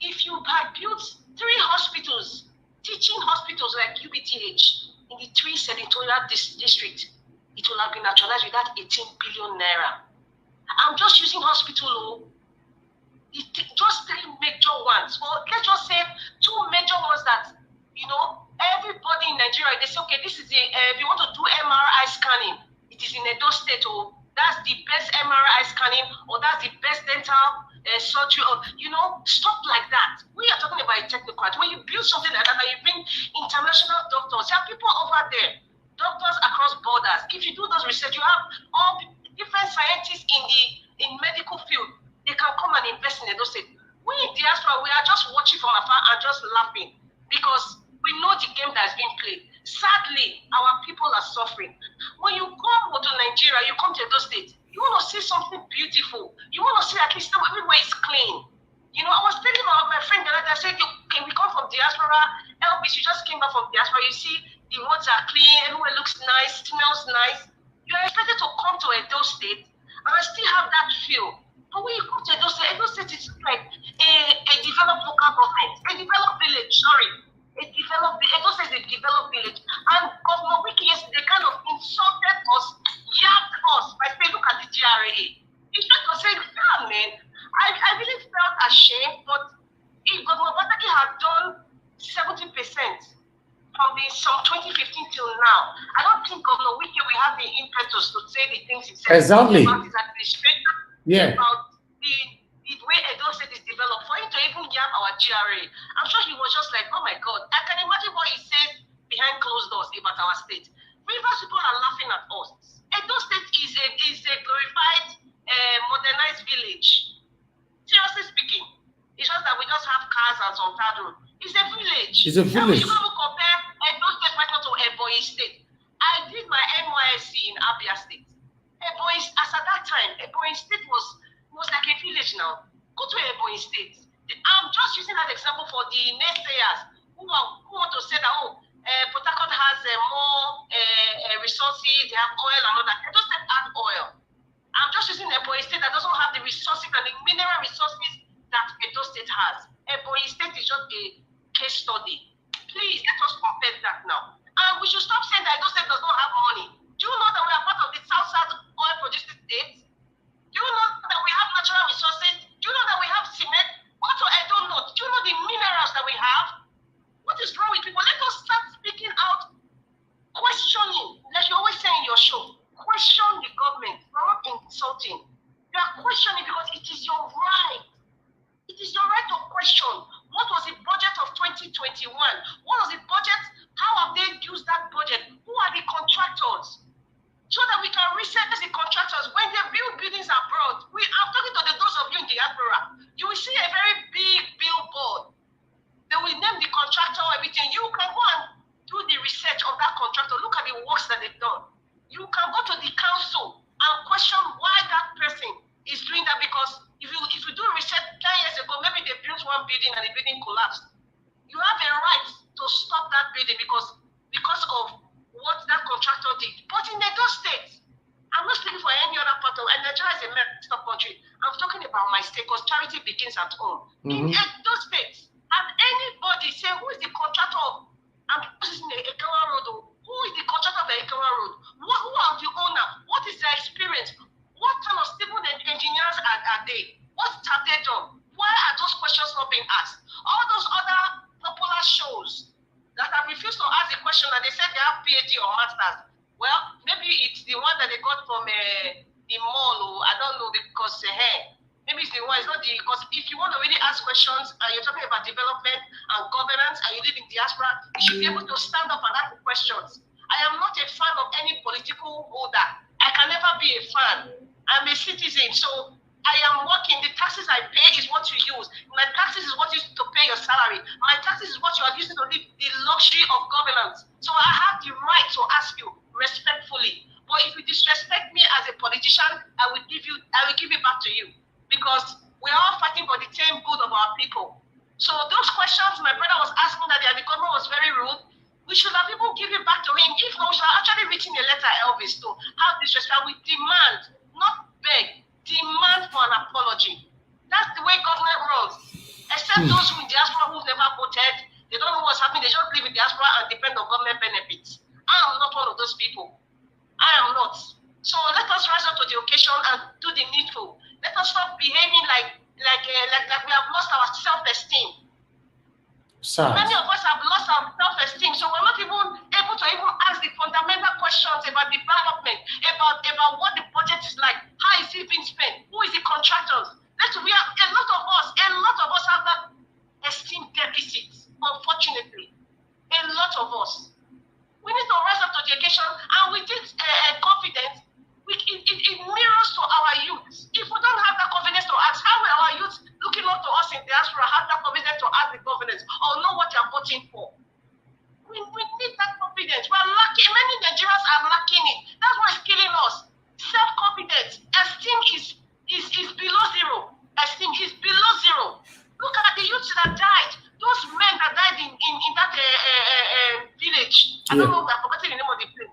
if you had built 3 hospitals, teaching hospitals like UBTH in the 3 senatorial district, it will have been actualized with that 18 billion naira. I'm just using hospital, just 3 major ones. Well, let's just say 2 major ones that, you know, everybody in Nigeria, they say, okay, this is if you want to do MRI scanning, it is in Edo State, or that's the best MRI scanning, or that's the best dental surgery, or, you know, stuff like that. We are talking about a technical. When you build something like that, and you bring international doctors, there are people over there, doctors across borders. If you do those research, you have all different scientists in medical field. They can come and invest in Edo State. We in diaspora, we are just watching from afar and just laughing because we know the game that is being played. Sadly, our people are suffering. When you come to Nigeria, you come to Edo State, you want to see something beautiful. You want to see at least everywhere is clean. You know, I was telling my friend the other day, I said, okay, we come from diaspora. Elvis, you just came back from diaspora. You see the roads are clean, everywhere looks nice, smells nice. You are expected to come to Edo State and still have that feel. But when you come to Edo State is like a developed local government, a developed village, Edo State is a developed village. And Governor Wiki yesterday kind of insulted us, yapped us by saying, look at had done 70% from some 2015 till now. I don't think Governor Wike will have the impetus to say the things he said Exactly. about his administration, about the way Edo State is developed. For him to even yam our GRA, I'm sure he was just like, oh my God, I can imagine what he said behind closed doors about our state. Rivers people are laughing at us. Edo State is a glorified, modernized village. Seriously speaking, it's just that we just have cars and some third road. It's a village. It's a village. You can't compare Edo State right now to Ebonyi State. I did my NYSC in Abia State. Ebonyi, as at that time, Ebonyi State was like a village now. Go to Ebonyi State. I'm just using that example for the naysayers who want to say that, Port Harcourt has more resources, they have oil and all that. Edo State has oil. I'm just using Ebonyi State that doesn't have the resources and the mineral resources that Edo State has. Ebonyi State is just a case study. Please, let us compare that now. And we should stop saying that Edo State does not have money. Do you know that we are part of the South oil producing states? Do you know that we have natural resources? Do you know that we have cement? What do I don't know? Do you know the minerals that we have? What is wrong with people? Let us start speaking out, questioning, like you always say in your show. Question the government. We're not insulting. You are questioning because it is your right. It is your right to question. What was the budget of 2021? What was the budget? How have they used that budget? Who are the contractors? So that we can research the contractors when they build buildings abroad. I'm talking to those of you in Diaspora. You will see a very big billboard. They will name the contractor, everything. You can go and do the research of that contractor. Look at the works that they've done. You can go to the council and question why that person is doing that, because if you do research 10 years ago, maybe they built one building and the building collapsed. You have a right to stop that building because of what that contractor did. But in Edo State, I'm not speaking for any other part of, and Nigeria is a messed up country. I'm talking about my state because charity begins at home. In Edo State, has anybody say who is the contractor of, I'm using the Ekewa Road, who is the contractor of the Ekewa Road? Who are the owner? What is their experience? What kind of civil engineers are they? What have they done? Why are those questions not being asked? All those other popular shows that have refused to ask the question and they said they have PhD or masters. Well, maybe it's the one that they got from the mall, or I don't know, because maybe it's the one. It's not the, because if you want to really ask questions and you're talking about development and governance and you live in diaspora, you should be able to stand up and ask questions. I am not a fan of any political holder. I can never be a fan. I'm a citizen, so I am working. The taxes I pay is what you use. My taxes is what you use to pay your salary. My taxes is what you are using to live the luxury of governance. So I have the right to ask you respectfully. But if you disrespect me as a politician, I will give it back to you, because we're all fighting for the same good of our people. So those questions my brother was asking that the government was very rude, we should have even give it back to him. If not, we should have actually written a letter, Elvis, to have disrespect. We demand, not beg, demand for an apology. That's the way government runs. Except those who in diaspora who've never voted, they don't know what's happening, they just live in diaspora and depend on government benefits. I am not one of those people. I am not. So let us rise up to the occasion and do the needful. Let us stop behaving like we have lost our self-esteem. Many of us have lost our self-esteem, so we're not even able to even ask the fundamental questions about development, about what the budget is like, how is it being spent, who is the contractors. A lot of us have that esteem deficit, unfortunately. A lot of us. We need to rise up to the occasion, and with this confidence, it mirrors to our youth. If we don't have that confidence to ask, how will our youth looking up to us in diaspora have that confidence to ask the government or know what they are voting for? We need that confidence. We are lacking. Many Nigerians are lacking it. That's why it's killing us. Self-confidence, esteem is below zero. Esteem is below zero. Look at the youths that died. Those men that died in that village. I don't know. I've forgotten the name of the place.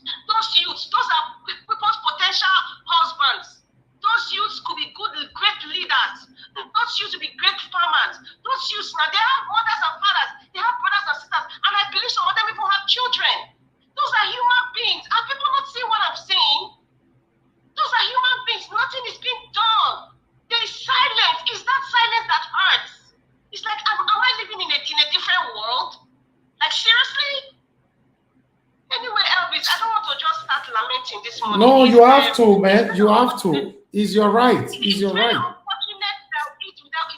Those youths, those are people's potential husbands. Those youths could be great leaders. Those youths could be great farmers. Those youths, now they have mothers and fathers. They have brothers and sisters. And I believe some of them even have children. Those are human beings. Are people not seeing what I'm saying? Those are human beings. Nothing is being done. There is silence. It's that silence that hurts. It's like I'm reporting this morning. No, you have to, man. You have to. Is your right. Is your very right. unfortunate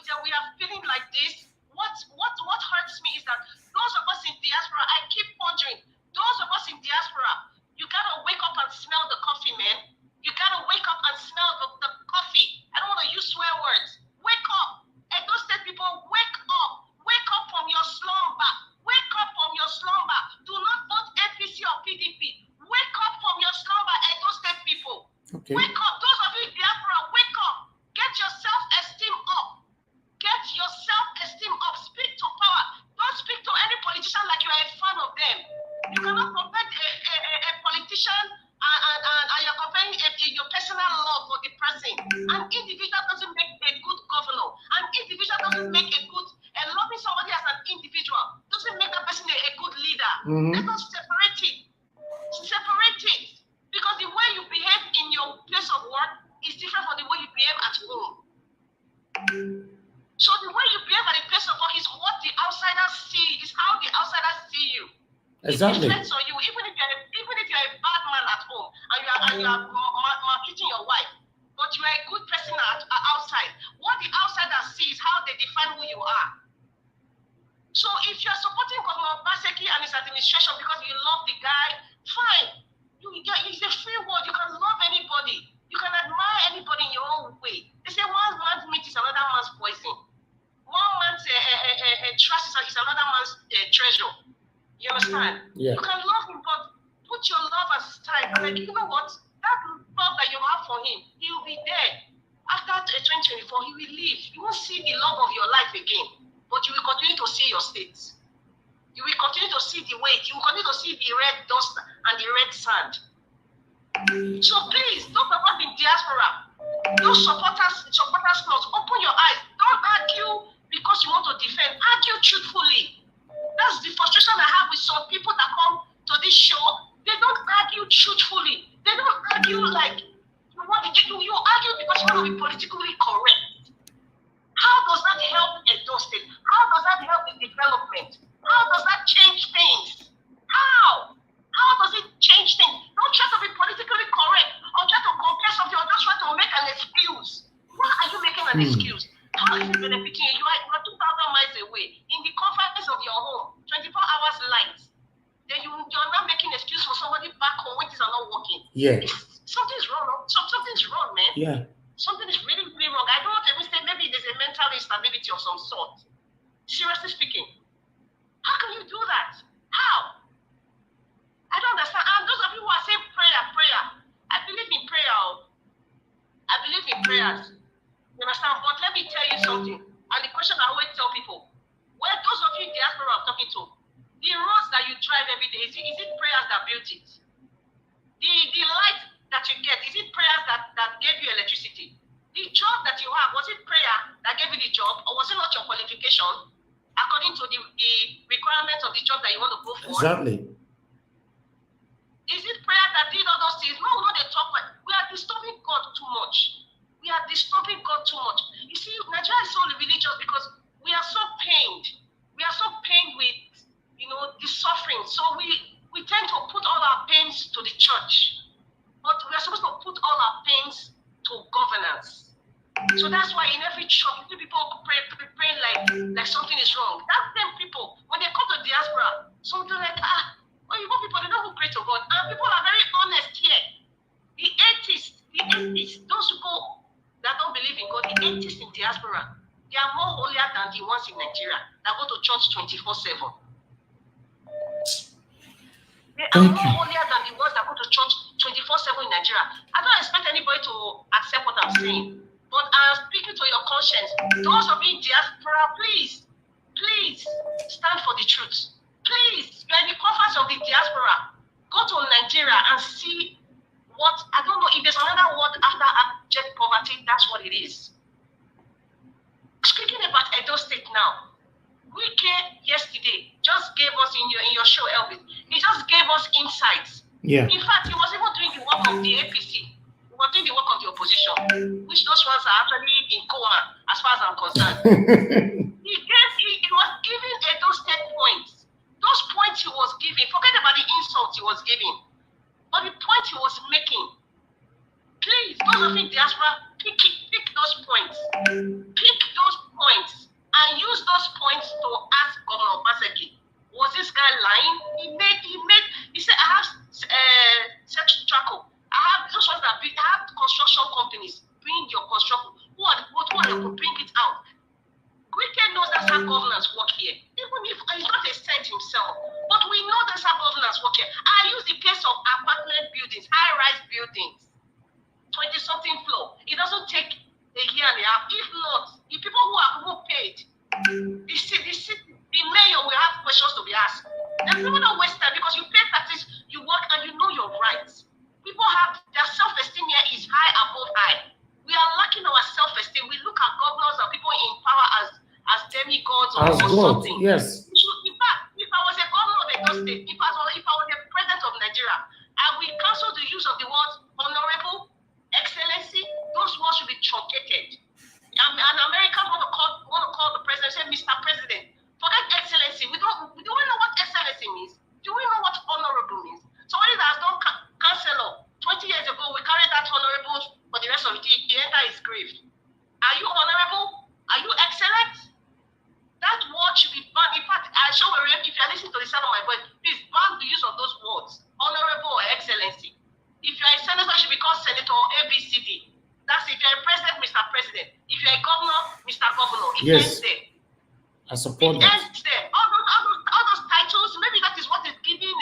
that we are feeling like this. What hurts me is that those of us in diaspora, I keep wondering, those of us in diaspora, you gotta wake up and smell the coffee, man. You gotta wake up and smell the coffee. I don't want to use swear words. Wake up. And those state people, wake up. Wake up from your slumber. Wake up from your slumber. Do not vote APC or PDP. Wake up from your slumber, and those state people. Okay. Wake up. Those of you in diaspora, wake up. Get your self-esteem up. Get your self-esteem up. Speak to power. Don't speak to any politician like you are a fan of them. You cannot compare a politician and you're comparing your personal love for the person. An individual doesn't make a good governor. An individual doesn't make a good, and loving somebody as an individual doesn't make that person a good leader. Let us separate it. Separate it. Because the way you behave in your place of work is different from the way you behave at home. So the way you behave at the place of work is what the outsiders see, is how the outsiders see you. Exactly. It reflects on you, even if you're a bad man at home and you are maltreating your wife, but you are a good person outside. What the outsiders see is how they define who you are. So if you are supporting Gov Obaseki and his administration because you love the guy, fine. It's a free world. You can love anybody. You can admire anybody in your own way. They say one man's meat is another man's poison. One man's trust is another man's treasure. You understand? Yeah. You can love him, but put your love aside. Like, you know what? That love that you have for him, he will be dead. After 2024, he will leave. You won't see the love of your life again, but you will continue to see your states. You will continue to see the weight. You will continue to see the red dust and the red sand. So please, those of us in diaspora, those supporters clubs, open your eyes. Don't argue because you want to defend. Argue truthfully. That's the frustration I have with some people that come to this show. They don't argue truthfully. They don't argue like you argue because you want to be politically correct. How does that help a state? How does that help the development? How does that change things? How? How does it change things? Don't try to be politically correct or try to compare something or just try to make an excuse. Why are you making an excuse? How is it benefiting you? You are 2,000 miles away in the comfort of your home, 24 hours light. Then you're not making an excuse for somebody back home when things are not working. Yeah. Something's wrong. Something's wrong, man. Yeah. Something is really, really wrong. I don't want to say maybe there's a mental instability of some sort. Seriously speaking. How can you do that? How? I don't understand. And those of you who are saying prayer. I believe in prayer. I believe in prayers. You understand? But let me tell you something. And the question I always tell people, well, those of you in diaspora I'm talking to, the roads that you drive every day, is it prayers that built it? The light that you get, is it prayers that gave you electricity? The job that you have, was it prayer that gave you the job, or was it not your qualification according to the requirements of the job that you want to go for? Exactly. Is it prayer that did all those things? No, they talk like we are disturbing God too much. We are disturbing God too much. You see, Nigeria is so religious because we are so pained. We are so pained with, the suffering. So we tend to put all our pains to the church. But we are supposed to put all our pains to governance. So that's why in every church, you see people praying like something is wrong. That same people, when they come to diaspora, something like, you know people, they don't pray to God. And people are very honest here. The atheists, those people that don't believe in God, the atheists in diaspora, they are more holier than the ones in Nigeria that go to church 24/7. They are more holier than the ones that go to church 24/7 in Nigeria. I don't expect anybody to accept what I'm saying, but I'm speaking to your conscience. Those of you in diaspora, please stand for the truth. Please, you're in the conference of the diaspora. Go to Nigeria and see what, I don't know if there's another word after abject poverty, that's what it is. Speaking about Edo State now, Wike yesterday just gave us in your show, Elvis, he just gave us insights. Yeah. In fact, he was even doing the work of the APC. He was doing the work of the opposition, which those ones are actually in coma, as far as I'm concerned. He was giving Edo State points. Those points he was giving, forget about the insults he was giving, but the point he was making of you diaspora, pick those points. Pick those points and use those points to ask Governor Obaseki, was this guy lying? He said, I have section charcoal. I have those ones that I have construction companies. Bring your construction. Who are they to bring it out? Quicken knows that's how governance work here. Even if he's not a saint himself, but we know that's how governance work here. I use the case of apartment buildings, high-rise buildings, 20-something floor. It doesn't take a year and a half. If not, the people who paid, the mayor will have questions to be asked. And people don't waste time because you pay taxes, you work, and you know your rights. People have their self-esteem here is high above high. We are lacking our self-esteem. We look at governors and people in power as demigods or something. Yes. In fact, if I was a governor of a state, if I was the president of Nigeria, I will cancel the use of the words honorable, excellency. Those words should be truncated. An American want to call the president, say Mr. President. Forget excellency. Do we know what excellency means? Do we know what honorable means? Somebody that has done councillor 20 years ago, we carry that honorable for the rest of it. He enter his grave. Are you honorable? Are you excellent? That word should be banned. In fact, I show if you are listening to the sound of my voice, please ban the use of those words, honorable or excellency. If you are a senator, you should be called Senator ABCD. That's if you are a president, Mr. President. If you are a governor, Mr. Governor. It ends there. I support that. It ends there. All those titles, maybe that is what is giving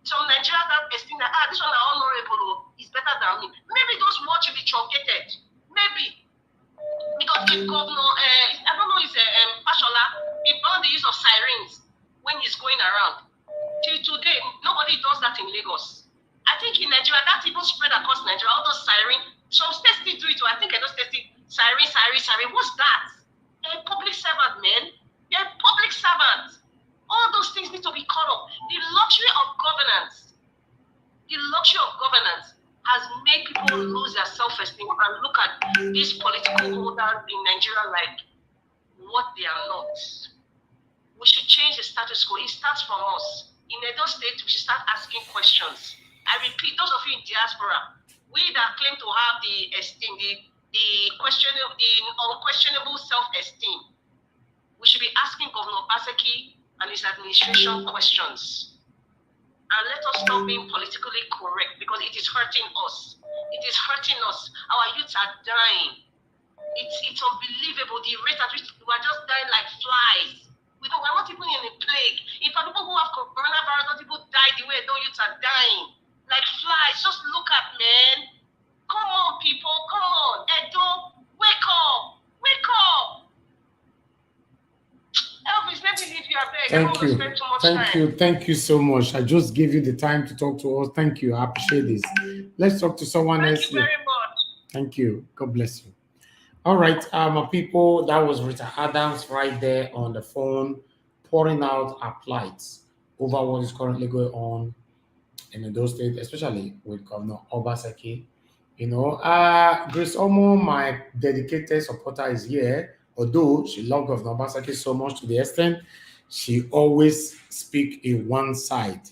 some Nigeria that esteem that this one are honorable is better than me. Maybe those words should be truncated. Maybe. Because if governor, I don't know, it's Fashola, he banned the use of sirens when he's going around. Till today, nobody does that in Lagos. I think in Nigeria, that even spread across Nigeria, all those sirens. Some states still do it, I think I just stated siren. What's that? They're a public servant, man. They're a public servant. All those things need to be cut off. The luxury of governance has made people lose their self-esteem and look at these political holders in Nigeria like what they are not. We should change the status quo. It starts from us. In Edo State, we should start asking questions. I repeat, those of you in diaspora, we that claim to have the esteem, the unquestionable self-esteem, we should be asking Governor Obaseki and his administration questions. And let us stop being politically correct because it is hurting us. It is hurting us. Our youths are dying. It's unbelievable the rate at which we are just dying like flies. We're not even in a plague. In fact, people who have coronavirus don't even die the way those youths are dying. Like flies. Just look at, man. Come on, people. Come on. Edo, wake up. Wake up. Elvis, let me leave you a beg. Thank you so much. I just gave you the time to talk to us. Thank you. I appreciate this. Let's talk to someone else. Thank you very much. Thank you. God bless you. All right, my people, that was Rita Adams right there on the phone, pouring out her plights over what is currently going on in Edo State, especially with Governor Obaseki. You know, Grace Omo, my dedicated supporter, is here. Although she loves Governor Obaseki so much to the extent she always speak in one side.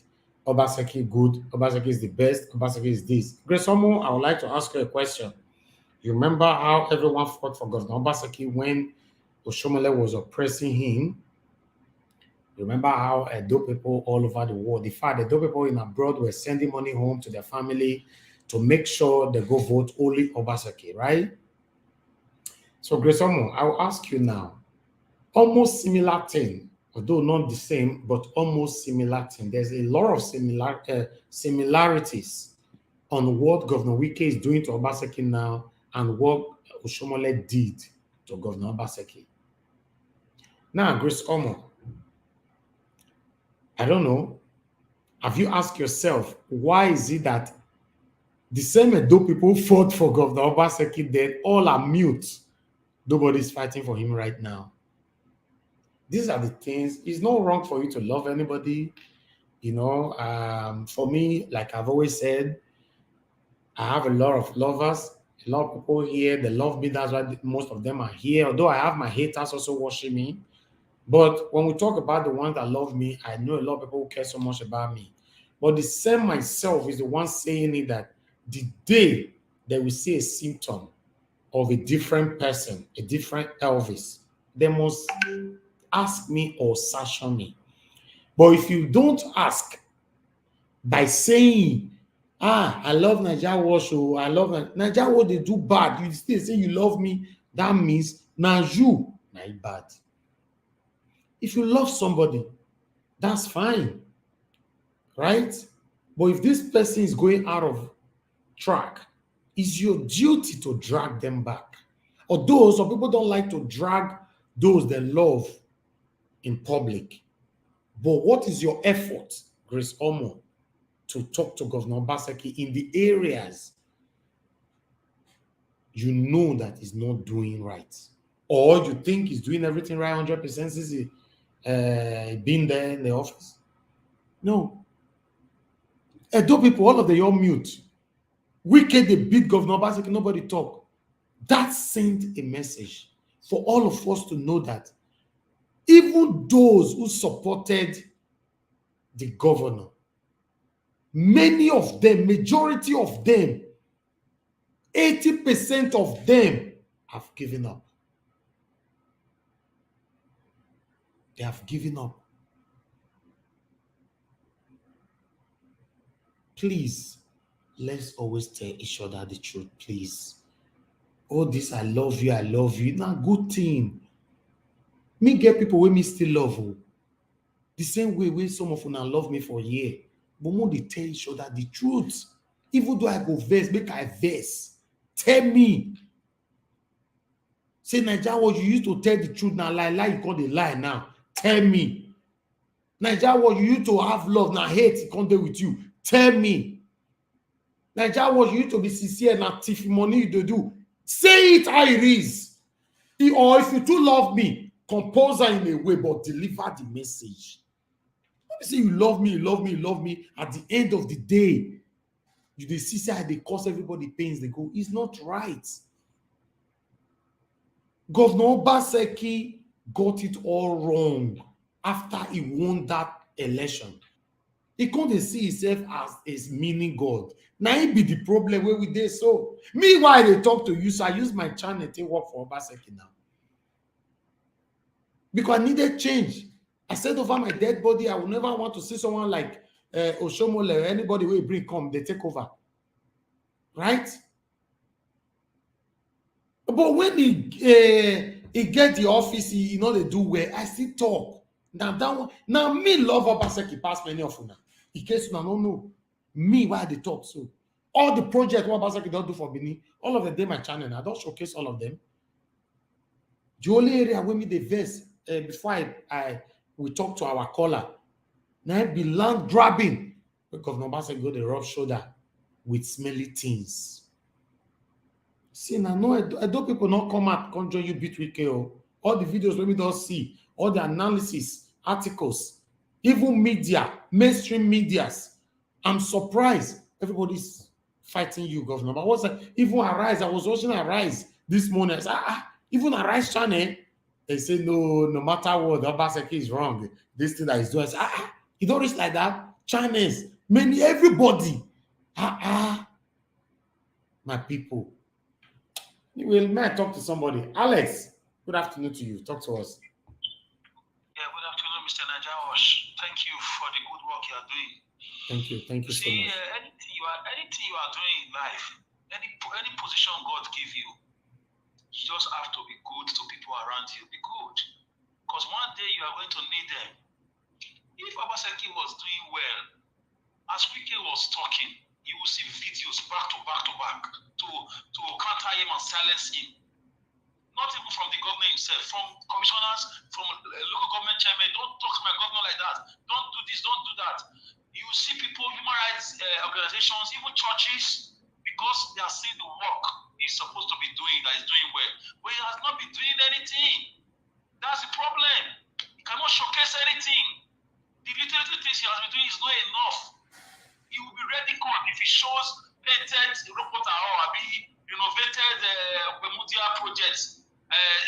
Obaseki good, Obaseki is the best, Obaseki is this. Grace Omo, I would like to ask you a question. You remember how everyone fought for Governor Obaseki when Oshomole was oppressing him? You remember how Edo people all over the world, the fact that Edo people in abroad were sending money home to their family to make sure they go vote only Obaseki, right? So, Grace Omo, I will ask you now, almost similar thing, although not the same, but almost similar thing. There's a lot of similarities on what Governor Wike is doing to Obaseki now and what Oshomole did to Governor Obaseki. Now, Grace Omo, I don't know, have you asked yourself, why is it that the same Edo people fought for Governor Obaseki, then all are mute? Nobody's fighting for him right now. These are the things. It's not wrong for you to love anybody. You know, for me, like I've always said, I have a lot of lovers. A lot of people here, they love me. That's why most of them are here. Although I have my haters also watching me. But when we talk about the ones that love me, I know a lot of people who care so much about me. But the same myself is the one saying it that the day they will see a symptom of a different person, a different Elvis, they must ask me or sanction me. But if you don't ask by saying, I love Naija Wash, oh, I love Naija Wash, they do bad, you still say you love me, that means now you bad. If you love somebody, that's fine, right? But if this person is going out of track, it's your duty to drag them back. Although some people don't like to drag those they love in public. But what is your effort, Grace Omo, to talk to Governor Obaseki in the areas you know that he's not doing right? Or you think he's doing everything right 100% since he been there in the office? No. Edo people, all of them, you're mute. Wicked, they beat Governor Obaseki, nobody talk. That sent a message for all of us to know that even those who supported the governor, many of them, majority of them, 80% of them have given up. They have given up. Please, let's always tell each other the truth, please. All this, I love you, now good thing. Me get people wey me still love you. The same way some of una love me for a year. But when they tell each other the truth, even though I go vex, make I vex. Tell me. Say, Naija, what you used to tell the truth now, lie, you call the lie now. Tell me. Naija, what you used to have love now, hate, it can't deal with you. Tell me. Naija, what you used to be sincere now, thief money you do. Say it how it is. Or if you too love me, compose her in a way, but deliver the message. Let me say you love me. At the end of the day, you see say they cause everybody pains, they go, it's not right. Governor Obaseki got it all wrong after he won that election. He couldn't see himself as his meaning God. Now it be the problem where we did so. Meanwhile, they talk to you, so I use my channel to work for Obaseki now. Because I needed change. I said over my dead body, I would never want to see someone like Oshomole or anybody who bring come, they take over. Right? But when he get the office, he know they do well. I still talk. Now that one, now me love Obaseki past many of them. In case you don't know, me why they talk so. All the projects what Obaseki don't do for Benin, all of them dey my channel. I don't showcase all of them. The only area where me the verse before we talk to our caller, now it be land grabbing because Obaseki go the rough shoulder with smelly things. See, now no, I don't people not come out, come join you between KO. All the videos when we don't see, all the analysis, articles, even media, mainstream medias. I'm surprised everybody's fighting you, Governor. But what's that? Even Arise, I was watching Arise this morning. I said, even Arise channel, they say no matter what, Obaseki is wrong. This thing that he's doing, I say, you don't reach like that. Channels, many, everybody. My people. Anyway, may I talk to somebody? Alex, good afternoon to you. Talk to us. Yeah, good afternoon, Mr. Naija Wash. Thank you for the good work you are doing. Thank you so much. Anything you are doing in life, any position God give you, you just have to be good to people around you. Be good, because one day you are going to need them. If Obaseki was doing well, as Wike was talking, you will see videos back to back to counter him and silence him. Not even from the government himself, from commissioners, from local government chairman. Don't talk to my governor like that. Don't do this, don't do that. You see people, human rights organizations, even churches, because they are seeing the work he's supposed to be doing, that he's doing well. But he has not been doing anything. That's the problem. He cannot showcase anything. The little things he has been doing is not enough. He will be radical if he shows painted reporter or renovated Bemudia projects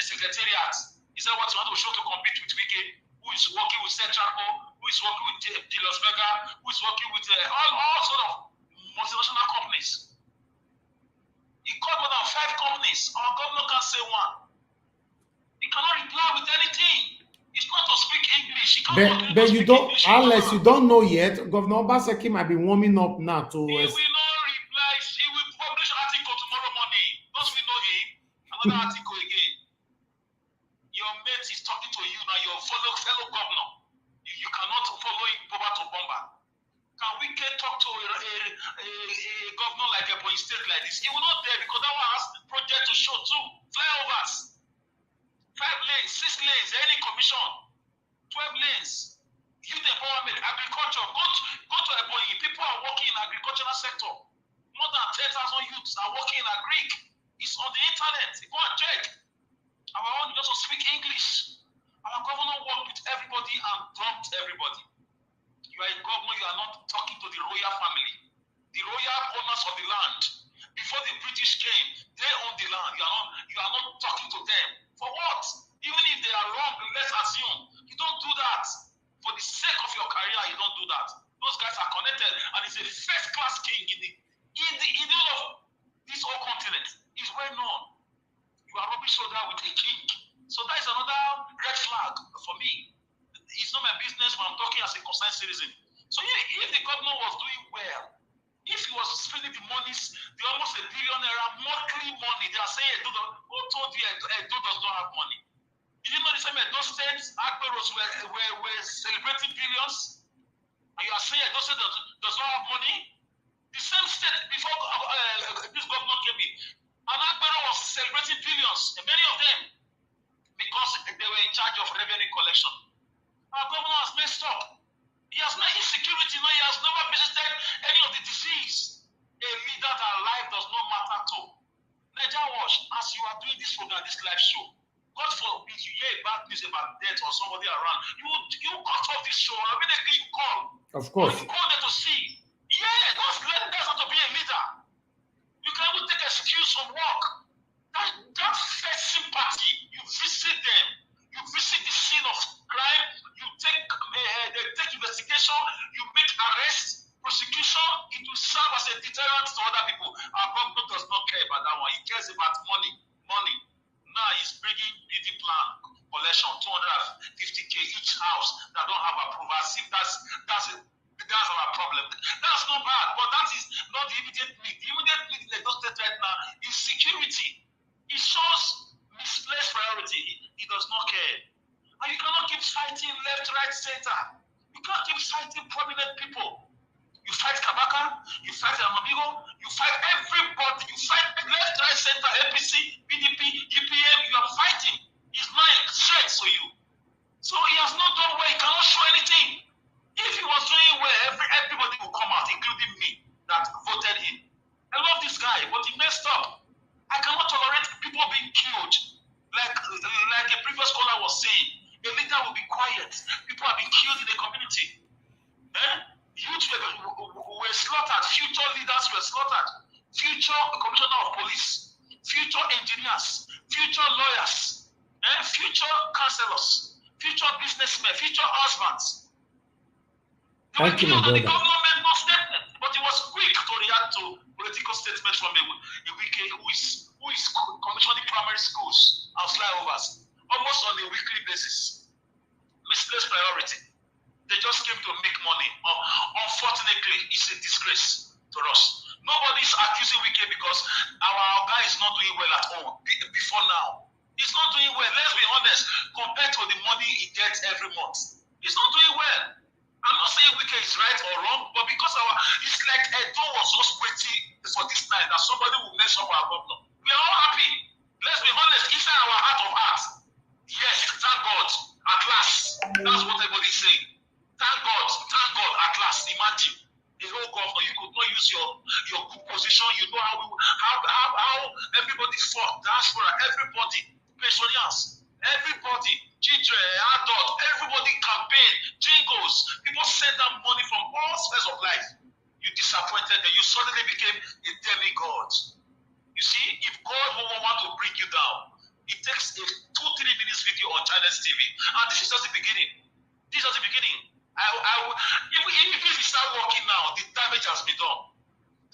secretariat. He said what you want to show to compete with Wike, who is working with Centraco, who is working with Julius Berger, who is working with all sort of multinational companies. He called more than 5 companies. Our governor can say one. He cannot reply with anything. It's not to speak English. He can't but you don't, English. unless you don't know yet, Governor Obaseki might be warming up now to. He will not reply. He will publish an article tomorrow morning. Don't we know him? Another article again. Your mate is talking to you now, your fellow governor. You cannot follow him bomber to bomber. Can we talk to a governor like a Ebonyi State like this? He will not dare because that one has project to show too. Flyovers. 5 lanes, 6 lanes, any commission. 12 lanes. Youth empowerment, agriculture. Go to Ebonyi. People are working in agricultural sector. More than 10,000 youths are working in agric. It's on the internet. Go and check. Our own just speak English. Our governor worked with everybody and dumped everybody. You are a governor, you are not talking to the royal family, the royal owners of the land. Before the British came, they owned the land. You are not talking to them. For what? Even if they are wrong, let's assume. You don't do that. For the sake of your career, you don't do that. Those guys are connected, and he's a first-class king in the of this whole continent. He's well known. You are rubbish soldier with a king. So that is another red flag for me. It's not my business, but I'm talking as a concerned citizen. So if the governor was doing well, if he was spending the monies, the almost $1 billion monthly money, they are saying, who told you Edo does not have money? Did you know the same Edo states, Agberos were celebrating billions? And you are saying Edo state does not have money? The same state before this governor came in, and Agbero was celebrating billions, and many of them, because they were in charge of revenue collection. Our governor has messed up. He has no insecurity. No, he has never visited any of the disease. A leader that life does not matter to. Niger Wash, as you are doing this program, this live show, God forbid you hear bad news about death or somebody around, you cut off this show. Immediately you call. Of course. Or you call them to see. Yeah, that's not to be a leader. You can even take excuse from work. That first sympathy, you visit them. You visit the scene of crime. You they take investigation. You make arrests, prosecution. It will serve as a deterrent to other people. Our government does not care about that one. He cares about money. Now he's bringing BD plan collection 250K each house that don't have approval. See, that's our problem. That's not bad, but that is not the immediate need. The immediate need in the state right now is security. It shows misplaced priority. He does not care. And you cannot keep fighting left, right, center. You can't keep fighting prominent people. You fight Kabaka, you fight Amamigo, you fight everybody. You fight left, right, center, APC, PDP, UPM. You are fighting. He's not a threat to you. So he has not done well. He cannot show anything. If he was doing well, everybody will come out, including me, that voted him. I love this guy, but he messed up. I cannot tolerate people being killed. Like a previous caller was saying, a leader will be quiet. People have been killed in the community. Youth were slaughtered. Future leaders were slaughtered. Future commissioner of police. Future engineers. Future lawyers. Future councillors. Future businessmen. Future husbands. Thank you, my brother. The government made no statement, but he was quick to react to political statements from a wiki who is commissioning primary schools and flyovers almost on a weekly basis. Misplaced priority. They just came to make money. Unfortunately, it's a disgrace to us. Nobody's accusing Wike because our guy is not doing well at home before now. He's not doing well. Let's be honest. Compared to the money he gets every month, he's not doing well. I'm not saying Wike is right or wrong, but because it's like Edo was just waiting for this night that somebody will mess up our governor. We are all happy. Let's be honest. Inside our heart of hearts, yes, thank God, at last. That's what everybody's saying. Thank God, at last. Imagine the whole governor. You could not use your good position. You know how everybody fought. Diaspora, everybody, pensioners, everybody, children, adults, everybody campaign, jingles. People send them money from all spheres of life. You disappointed them. You suddenly became a demigod. You see, if God will want to bring you down, it takes a 2-3 minutes video on China's TV, and this is just the beginning. This is just the beginning. If we start working now, the damage has been done.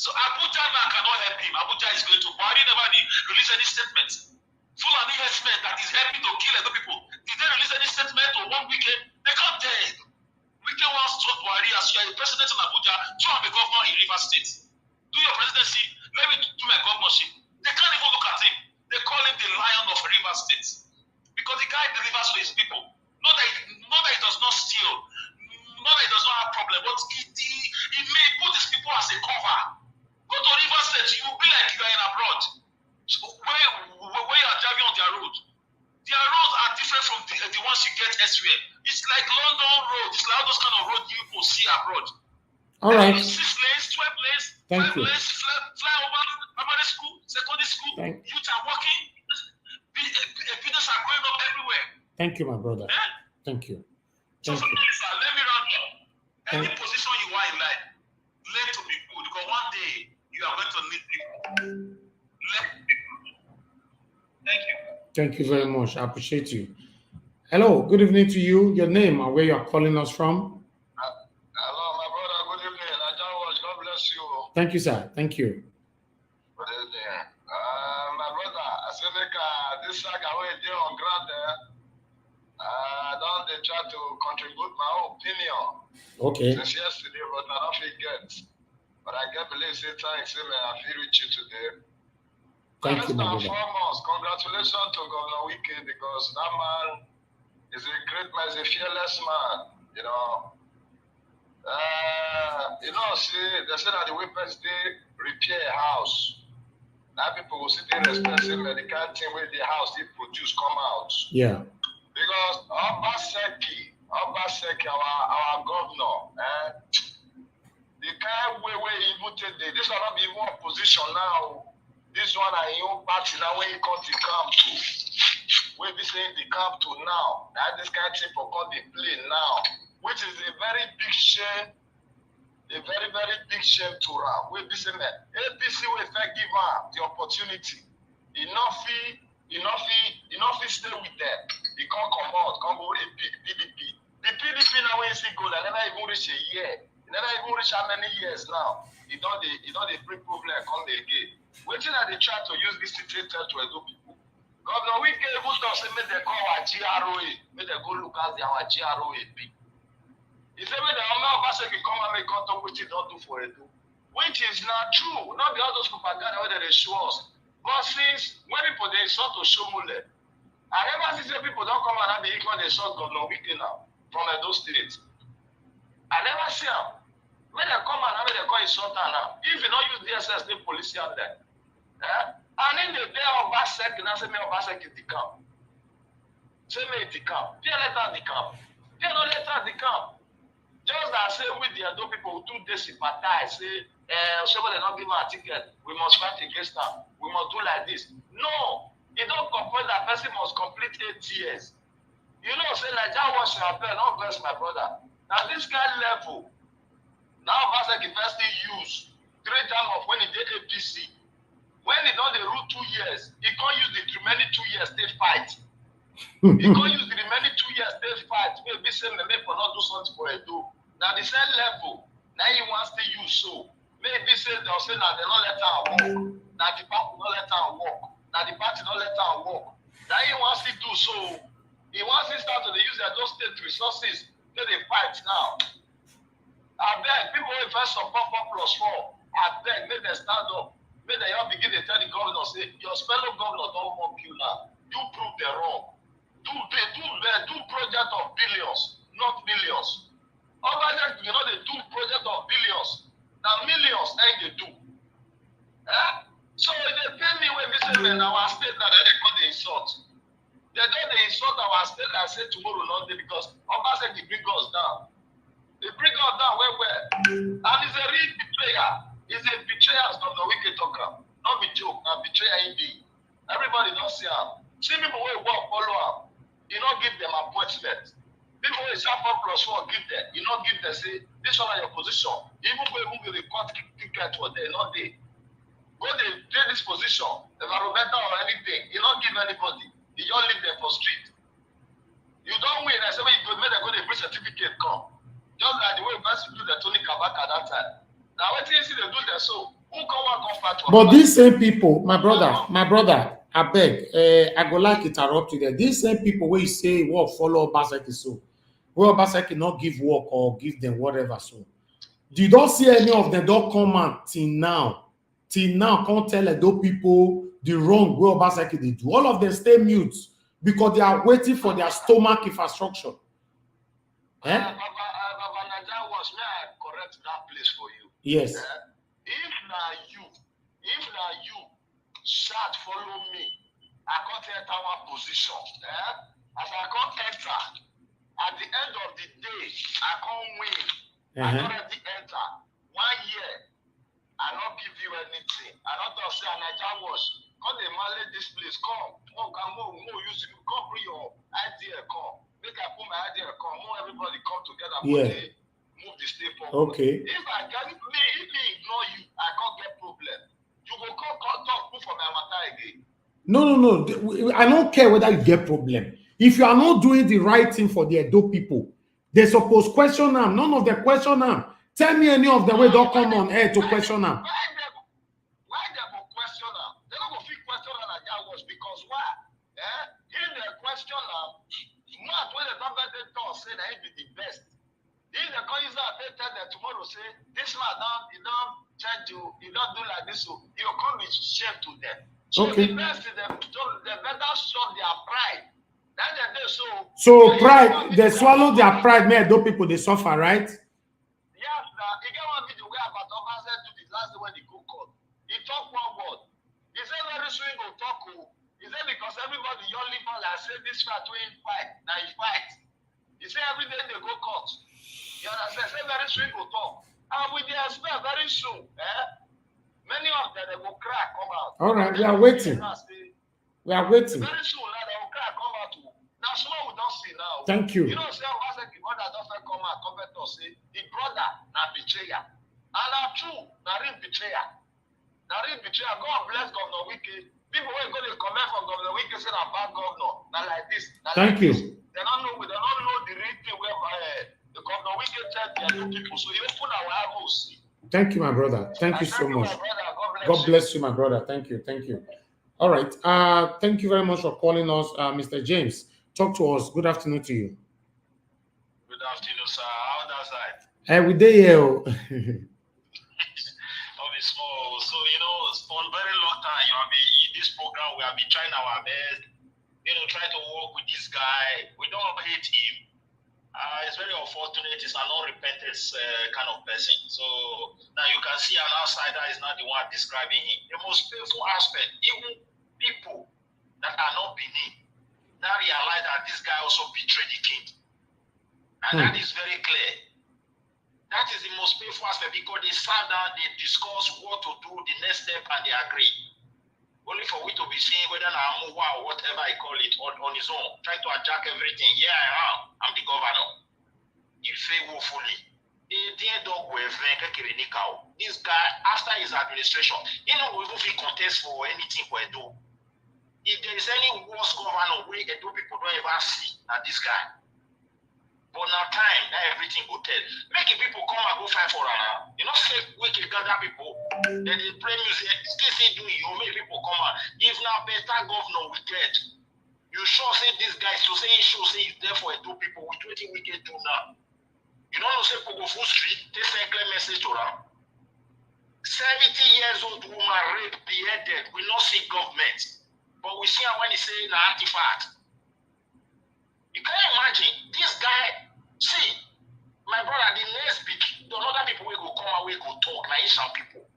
So Abuja now cannot help him. Abuja is going to Buhari never release any statement. Fulani herdsmen that is helping to kill other people. Did they release any statement or one weekend? They can't tell. Weekend once told Buhari as you are a president in Abuja, so I'm a governor in Rivers State. Do your presidency, let me do my governorship. They can't even look at him. They call him the lion of Rivers State. Because the guy delivers to his people. Not that he does not steal, not that he does not have problem, but he may put his people as a cover. Go to Rivers State, you will be like you are in abroad. So where you are driving on their road. Their roads are different from the ones you get elsewhere. It's like London road. It's like all those kind of roads you will see abroad. All right. 6 lanes, 12 lanes, Thank 5 you. lanes, flyover, primary school, secondary school. Youth are working. Business are going up everywhere. Thank you, my brother. Thank you. So let me round up. Any position you are in life, let to be good. Because one day you are going to need people. Let people. Thank you. Thank you very much. I appreciate you. Hello, good evening to you. Your name and where you are calling us from? Hello, my brother. Good evening. God bless you. Thank you, sir. Thank you. Good evening. My brother, I say make this saga wey dey on ground there. I don dey try to contribute my own opinion. Okay. Since yesterday, but I don't feel get. But I get believe say thanks, say man, I feel reach you today. Thank you, my brother. First and foremost, congratulations to Governor Wike because that man is a great man, is a fearless man. You know. See, they say that the weapons they repair a house. Now people will sit there respect him and the kind of thing where the house they produce come out. Yeah. Because Obaseki, our governor, the kind way where he voted, this will not be even opposition now. This one are in own party now when he come to camp to. Where we saying the camp to now. That this kind of thing for come the play now. Which is a very big shame. A very, very big shame to her. We be saying that APC will give her the opportunity. Enough stay with them. He can't come out, can't go with PDP. The PDP now when you see goal, I never even reach a year. He never even reach how many years now. He don't bring problem come again. Waiting that they try to use this situation to edu people. Governor Wike even say make they call our GROA, make they go look at our GROA be. He said, when the Gov Obaseki come and make contact with it, don't do for it, which is not true. Not the others propaganda where they show us. But since when people they start to show mule, I never see people don't come and have the equal they saw Governor Wike now from those states. I never see them. When they come and have they call it Sultan now. If you don't use DSS, the police out there. And in the day of Obaseki, now say me Obaseki the camp. Say me the camp. Fear letter the camp. Fear no letter the camp. Just as say with the other people who do they sympathize, say, somebody not give a ticket, we must fight against them, we must do like this. No, you don't compare that person must complete 8 years. You know, say like that was your bell, not bless my brother. Now this guy level, now Obaseki first use 3 times of when he did APC. When he done the root 2 years, he can't use the remaining 2 years they fight. He can't use the remaining 2 years they fight. Maybe say maybe for not do something for a do. Now the same level, now he wants to use so. Maybe say they'll say now they don't let her walk. Now the party don't let her walk. Now the party don't let her walk. Now he wants to do so. He wants to start to use their those state resources to they fight now. I beg people will first support 4+4. I beg, make them stand up. Make them all begin to tell the governor, say, your fellow governor don't mock you now. You prove they're wrong. Do project of billions, not millions. Otherwise, you know, they do project of billions. Now millions, and they do. So if they pay me when we say, man, our state that they call the insult. They don't they insult our state and say tomorrow not day because Obaseki bring us down. They bring us down where? And it's a real betrayer. It's a betrayer as Governor Wike talker. Not be joke, and betrayer indeed. Everybody don't see him. See people who work, follow him. You don't give them appointment. People who is 4+4 give them. You don't give them, say, this one are your position. Even with the court ticket for them, not they. When they take this position, environmental or anything, you don't give anybody. You don't leave them for street. You don't win. I say, when you go, make them go, they bring certificate come. Just like the way you guys do the Tony Kabaka that time. Now, what do you see they do there? So, But these same people, my brother, I beg, I go like interrupt you there. These same people where you say what follow Obaseki so, where Obaseki not give work or give them whatever so. You don't see any of them don't come out till now. Till now, can't tell those people the wrong where Obaseki they do. All of them stay mute because they are waiting for their stomach infrastructure. May I correct that place for you? Yes. If now you start follow me, I can't enter one position. As I can't enter, at the end of the day, I can't win. I already enter 1 year. I don't give you anything. I don't say Naija was. Come they manage this place. Come use it. Come bring your idea. Come. Make I put my idea. Come. More everybody come together. Yeah. Move the state forward. Okay. If I ignore you, I can't get problem. You will come talk for my matter again. No. I don't care whether you get problem. If you are not doing the right thing for the Edo people, they suppose question them. None of them question them. Tell me any of them way don't come on air to question them. Why they go question them? They don't go fit question them like that was because why? In the question them, not when the government talk say that he be the best. If the countries are tell them tomorrow say this man don't change you, he don't do like this, so you come with shame to them. So okay. The best is them, they better show their pride. So pride, they swallow their pride, man. Those people they suffer, right? Yes, now he get one video where about Obaseki to the last day when he go court. He talk one word. He said very soon he go talk. He said because everybody young people like say this fight when fight, now he fight. He said every day they go court. You understand? Say very soon he go talk. And we dey expect very soon, many of them they will crack come out. All right, we are waiting. We are waiting. Very soon now they will crack come out. Now small we don't see now. Thank you. You know, say Obaseki brother don't come out, come back to say the brother na betrayer. And now true, na real betrayer. Na real betrayer. God bless Governor Wike. People when go to comment from Governor Wike say na bad governor. Now like this. Thank you. They don't know the real thing where the Governor Wike tell their people. So you open our eyes. Thank you, my brother. Thank you so much. God bless you, my brother. Thank you. All right. Thank you very much for calling us, Mr. James. Talk to us. Good afternoon to you. Good afternoon, sir. How that side? We day here. I'll be small. So for a very long time, you have been in this program. We have been trying our best. Try to work with this guy. We don't hate him. It's very unfortunate. It's an unrepentant kind of person. So now you can see an outsider is not the one describing him. The most painful aspect, even people that are not beneath, now realize that this guy also betrayed the king. And that is very clear. That is the most painful aspect because they sat down, they discussed what to do, the next step, and they agree. Only for we to be seeing whether I'm or whatever I call it on his own, trying to hijack everything. Yeah, I am. I'm the governor. He failed woefully. This guy, after his administration, he don't even feel contest for anything for Edo. If there is any worse governor where Edo people don't ever see than this guy. But now time, now everything go tell. Making people come and go fight for her. Say we can gather people, then they play music, still do you make people come out. If now better governor we get, you sure say this guy so say he sure say he's there for Edo people with 20 we can do now. You don't say people go full street, they send clear message to them. 70 years old woman raped, beheaded, we not see government. But we see her when he say an artifact. You can't imagine this guy. See, my brother, the next bit, the other people will go come away, go talk, like some people.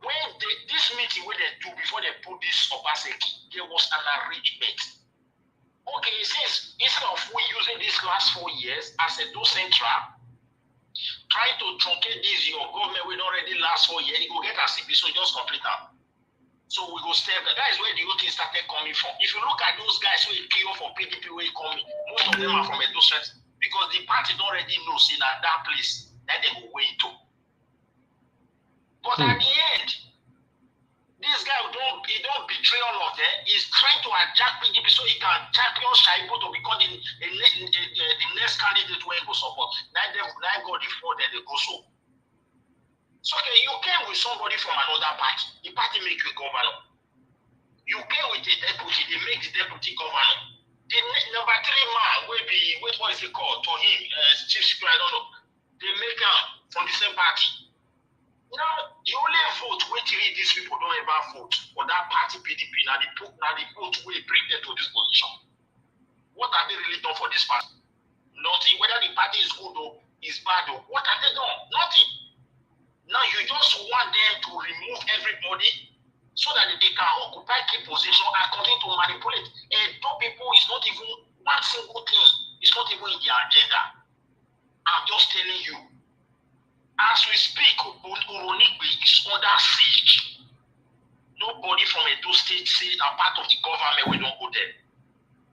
When this meeting where they do before they put this Obaseki, there was an arrangement. Okay, since instead of we using these last 4 years as a do central, trying to truncate this your government will already last 4 years, you go get a CP, so just complete that. So we go step. That is where the whole thing started coming from. If you look at those guys who kill for PDP where coming, most of them are from Edo State because the party don't already know see that place that they go way to. But at the end, this guy don't betray all of them. He's trying to hijack PDP so he can champion Shaibu to become the next candidate where he go support. Now God the fraud that they go so. So okay, you came with somebody from another party. The party make you governor. You came with a deputy, they make the deputy governor. The number 3 man will be, what is it called? To him, chief secretary, I don't know. They make him from the same party. Now, the only vote waiting these people don't ever vote for that party PDP. Now the vote will bring them to this position. What have they really done for this party? Nothing. Whether the party is good or is bad or what have they done? Nothing. Now you just want them to remove everybody so that they can occupy key position and continue to manipulate. And those people is not even one single thing. It's not even in their agenda. I'm just telling you. As we speak, Uronigbe is under siege. Nobody from Edo State says a part of the government we don't go there.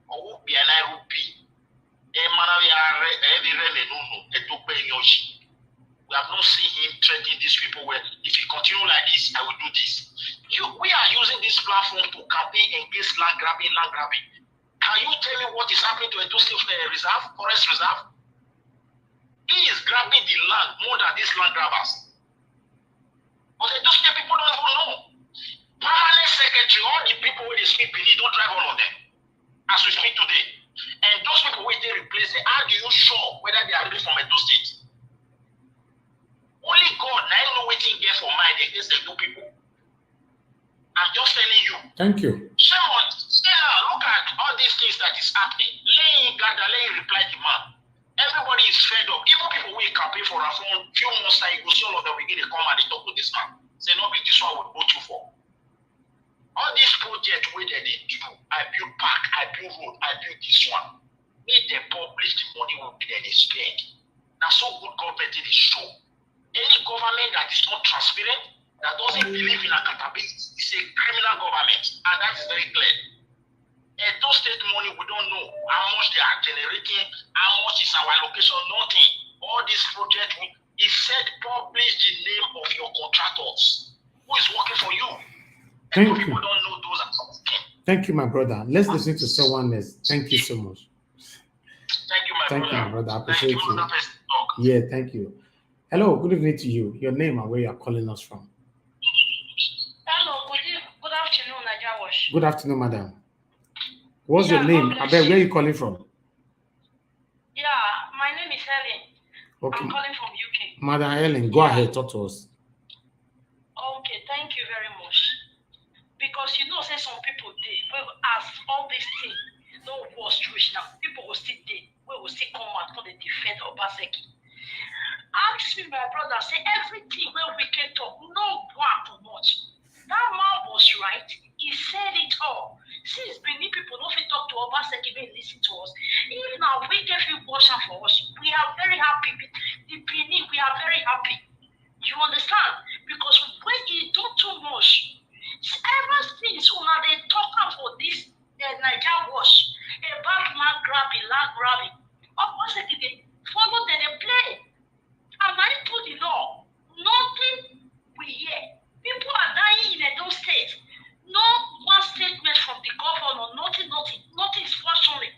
Or be an IRP. We have not seen him threatening these people where if you continue like this, I will do this. We are using this platform to campaign against land grabbing. Can you tell me what is happening to Edo State Reserve, Forest Reserve? He is grabbing the land more than these land grabbers. But Edo State people don't even know. Permanent secretary, all the people where they speak Pini, don't drive all of them. As we speak today. And those people where they replace them, how do you show whether they are really from Edo State? Only God, I know what he gets for mind against the two people. I'm just telling you. Thank you. Someone, look at all these things that is happening. Let him reply to man. Everybody is fed up. Even people who campaign for a few months time, you go see all of them begin to come and they talk to this man. Say, no, this one will vote you for. All these projects where they do, I build park, I build road, I build this one. Make them publish the money will be there they spend. Now so good government it is show. Any government that is not transparent, that doesn't believe in accountability, is a criminal government, and that is very clear. And those state money, we don't know how much they are generating, how much is our allocation, nothing. All these projects, it said publish the name of your contractors. Who is working for you? And people don't know those are something. Thank you, my brother. Let's listen to someone else. Thank you so much. Thank you, my brother. I appreciate you. Yeah, thank you. Hello, good evening to you. Your name and where you are calling us from. Hello, good afternoon, Najawash. Good afternoon, madam. What's your name? I bet where are you calling from? Yeah, my name is Helen. Okay. I'm calling from UK. Madam Helen, go ahead, talk to us. Okay, thank you very much. Because you know, say some people did, well, as all these things, no was Jewish now, people will still did, we will still come out for the defense of Obaseki. Ask me, my brother, say everything where we can talk, no one too much. That man was right. He said it all. Since Benin people don't fit talk to Obaseki, they listen to us. Even now, we get few portion for us. We are very happy. The Benin, we are very happy. You understand? Because when he do too much, ever since when they talk for this Niger wash, about land grabbing, Obaseki, they follow them, they play. And I told the law, nothing we hear. People are dying in Edo State. No one statement from the governor, nothing is fortunate.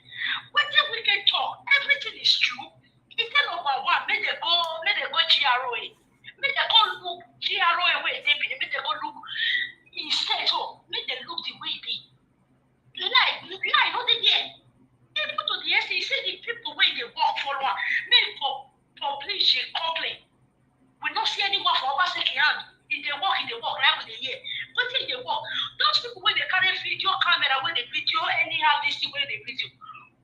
When we can talk, everything is true. It's number one, may they go GROA. May they go look GROA where they be, may they go look instead, so may they look the way it be. Lie, not the year. People to the SC, say the people where they work for one, may publish a complaint. We don't see anyone for Obaseki hand. If they walk, right with the year. But if they walk, those people when they carry video camera, when they video anyhow, this thing when they video.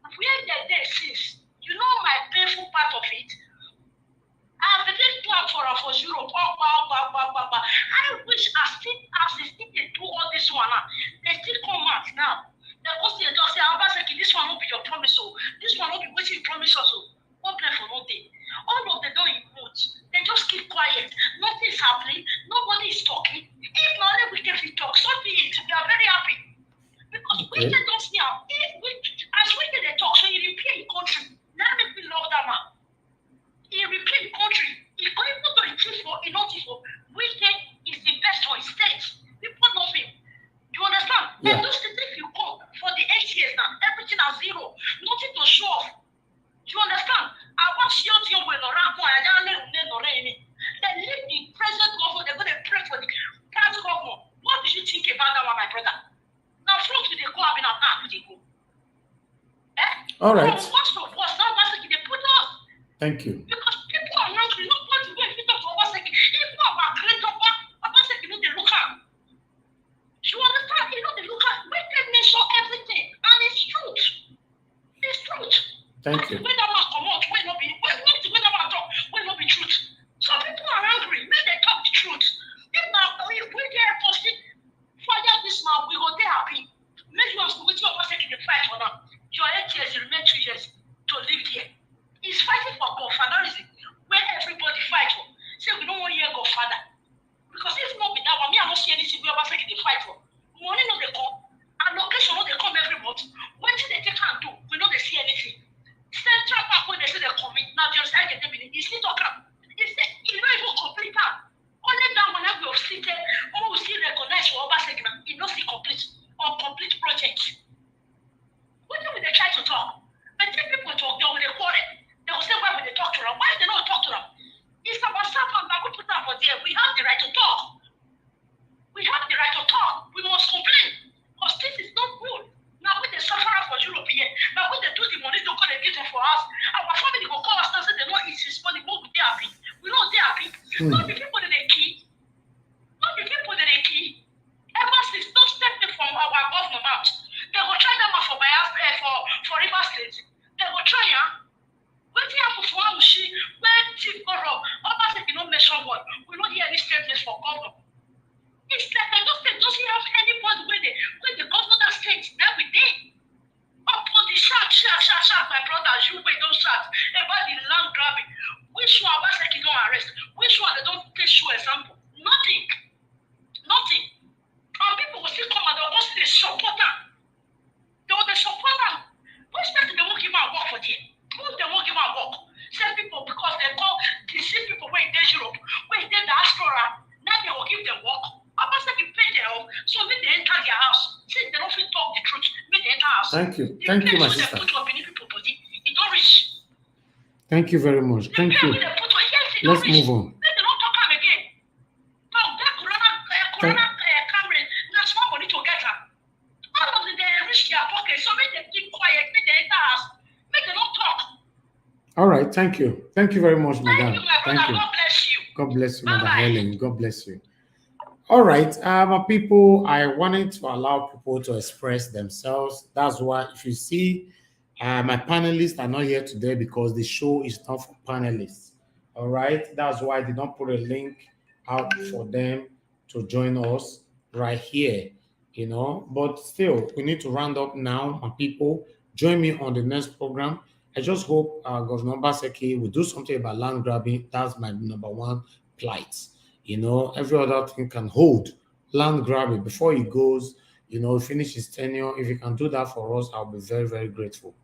Where they're there since, you know my painful part of it. I've been plan for Europe. I wish as they still they do all this one, they still come out now. They go see just say, Obaseki, this one will be your promise, so this one will be what you promise us. One plan for no day. All of them don't emote. They just keep quiet. Nothing's happening. Nobody is talking. If not, we can talk. So be it. We are very happy. Because we don't see how. As we can talk, so you repair your country. Let me love that man. He repair the country. He couldn't put on the chief for Wicked is the best for his state. People love him. You understand? Yeah. And those things, if you go for the 8 years now, everything is zero. Nothing to show off. You understand? I want you to know when they leave the present All right. What's the worst? Now Obaseki, they put us. Thank you. Because people are not, you know what, when you talk to Obaseki, if you have a great Obaseki, you know, they look at. You understand? You know, they look at, we can measure everything. And it's truth. It's truth. Thank you. When that man come out, when not be, when that man talk, when not be truth. Some people are angry. When they talk the truth. If now, if we get posted, fire this man, we go there happy. Make you ask me, which Obaseki the fight for now. Your 8 years, you remain 2 years to live here. He's fighting for godfatherism, where everybody fight for. Say we don't want to hear godfather. Because if not with that one, me, I don't see anything we Obaseki they fight for. Money no they come, allocation no they come every month. What did they take and do? We know they see anything. Central Park when they say they commit, now they understand get them in it. He's still talking. He said, he don't even complete that. Only that one that we have seen there, we will see recognize for Obaseki, he not see complete or complete project. What do they try to talk? But if people talk, they will quarrel. They will say, why would they talk to them? Why they don't talk to them? It's our servant that we put that for there. We have the right to talk. We have the right to talk. We must complain. Because this is not good. Now when they suffer for Europe here, now when they do the money to go and get it for us, our family will call us and say they know it's his money, what would they happy? We know they happy. Not the people that they key. Not the people that they key. Ever since those stepping from our government out, they will try them out for bias for River State. They will try What happened for Amushi, when Chief Goro, Obaseki no mention one, we don't hear any statements for government. It's like I don't say doesn't have anybody when the governor states that we did. Upon the shout, my brother, you wait, don't shout about the land grabbing. Which one Obaseki don't arrest? Which one they don't take you example? Nothing. And people will still come and they'll just say support them. They will support them. Which person they won't give them work for them? Who they won't give them work? Same people because they call the same people where in Europe, where in the diaspora, now they will give them work. Obaseki pay their off, so when they enter their house, since they don't fit talk the truth, when they enter house. Thank you. Thank you, my sister. They put up in people body, it don't reach. Thank you very much. Thank you. Let's move on. They don't talk them again. Talk that corona Cameron, now small money to get her. All of them they reach their pocket, so when they keep quiet, when they enter house, make them not talk. All right, thank you. Thank you very much, madam. Thank you, my brother. God bless you. God bless you, Madam Bye-bye. Helen. God bless you. All right, my people, I wanted to allow people to express themselves. That's why if you see my panelists are not here today because the show is not for panelists. All right, that's why I did not put a link out for them to join us right here, you know. But still, we need to round up now, my people. Join me on the next program. I just hope Governor Obaseki will do something about land grabbing. That's my number one plight. You know, every other thing can hold. Land grabbing before he goes, you know, finish his tenure. If you can do that for us, I'll be very, very grateful.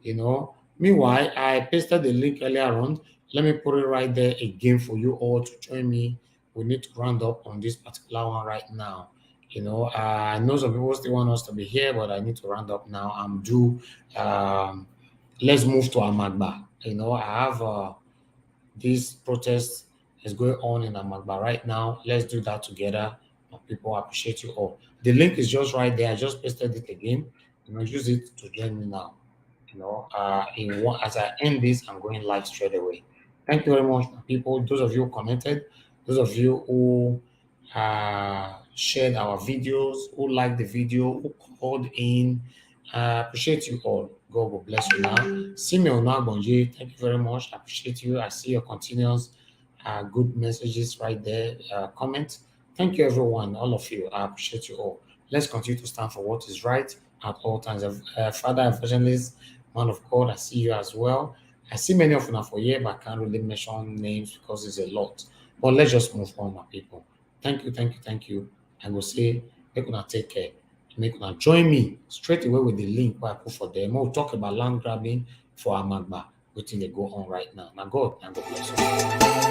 You know, meanwhile, I pasted the link earlier on. Let me put it right there again for you all to join me. We need to round up on this particular one right now. You know, I know some people still want us to be here, but I need to round up now. I'm due. Let's move to Amagba. You know, I have this protest is going on in Amagba right now. Let's do that together. People appreciate you all. The link is just right there. I just pasted it again. You know, use it to join me now. You know, as I end this, I'm going live straight away. Thank you very much, people. Those of you who commented, those of you who shared our videos, who liked the video, who called in. Appreciate you all. God will bless you now. Simeon Nagbonje, thank you very much. I appreciate you. I see your continuous good messages right there. Comment. Thank you, everyone, all of you. I appreciate you all. Let's continue to stand for what is right at all times. Father Evangelist, man of God, I see you as well. I see many of you for here, but I can't really mention names because it's a lot. But let's just move on, my people. Thank you, thank you, thank you. I will say, make una take care. Make una join me straight away with the link where I put for them. We'll talk about land grabbing for Amagba, which they go on right now. Now, God, and God bless you.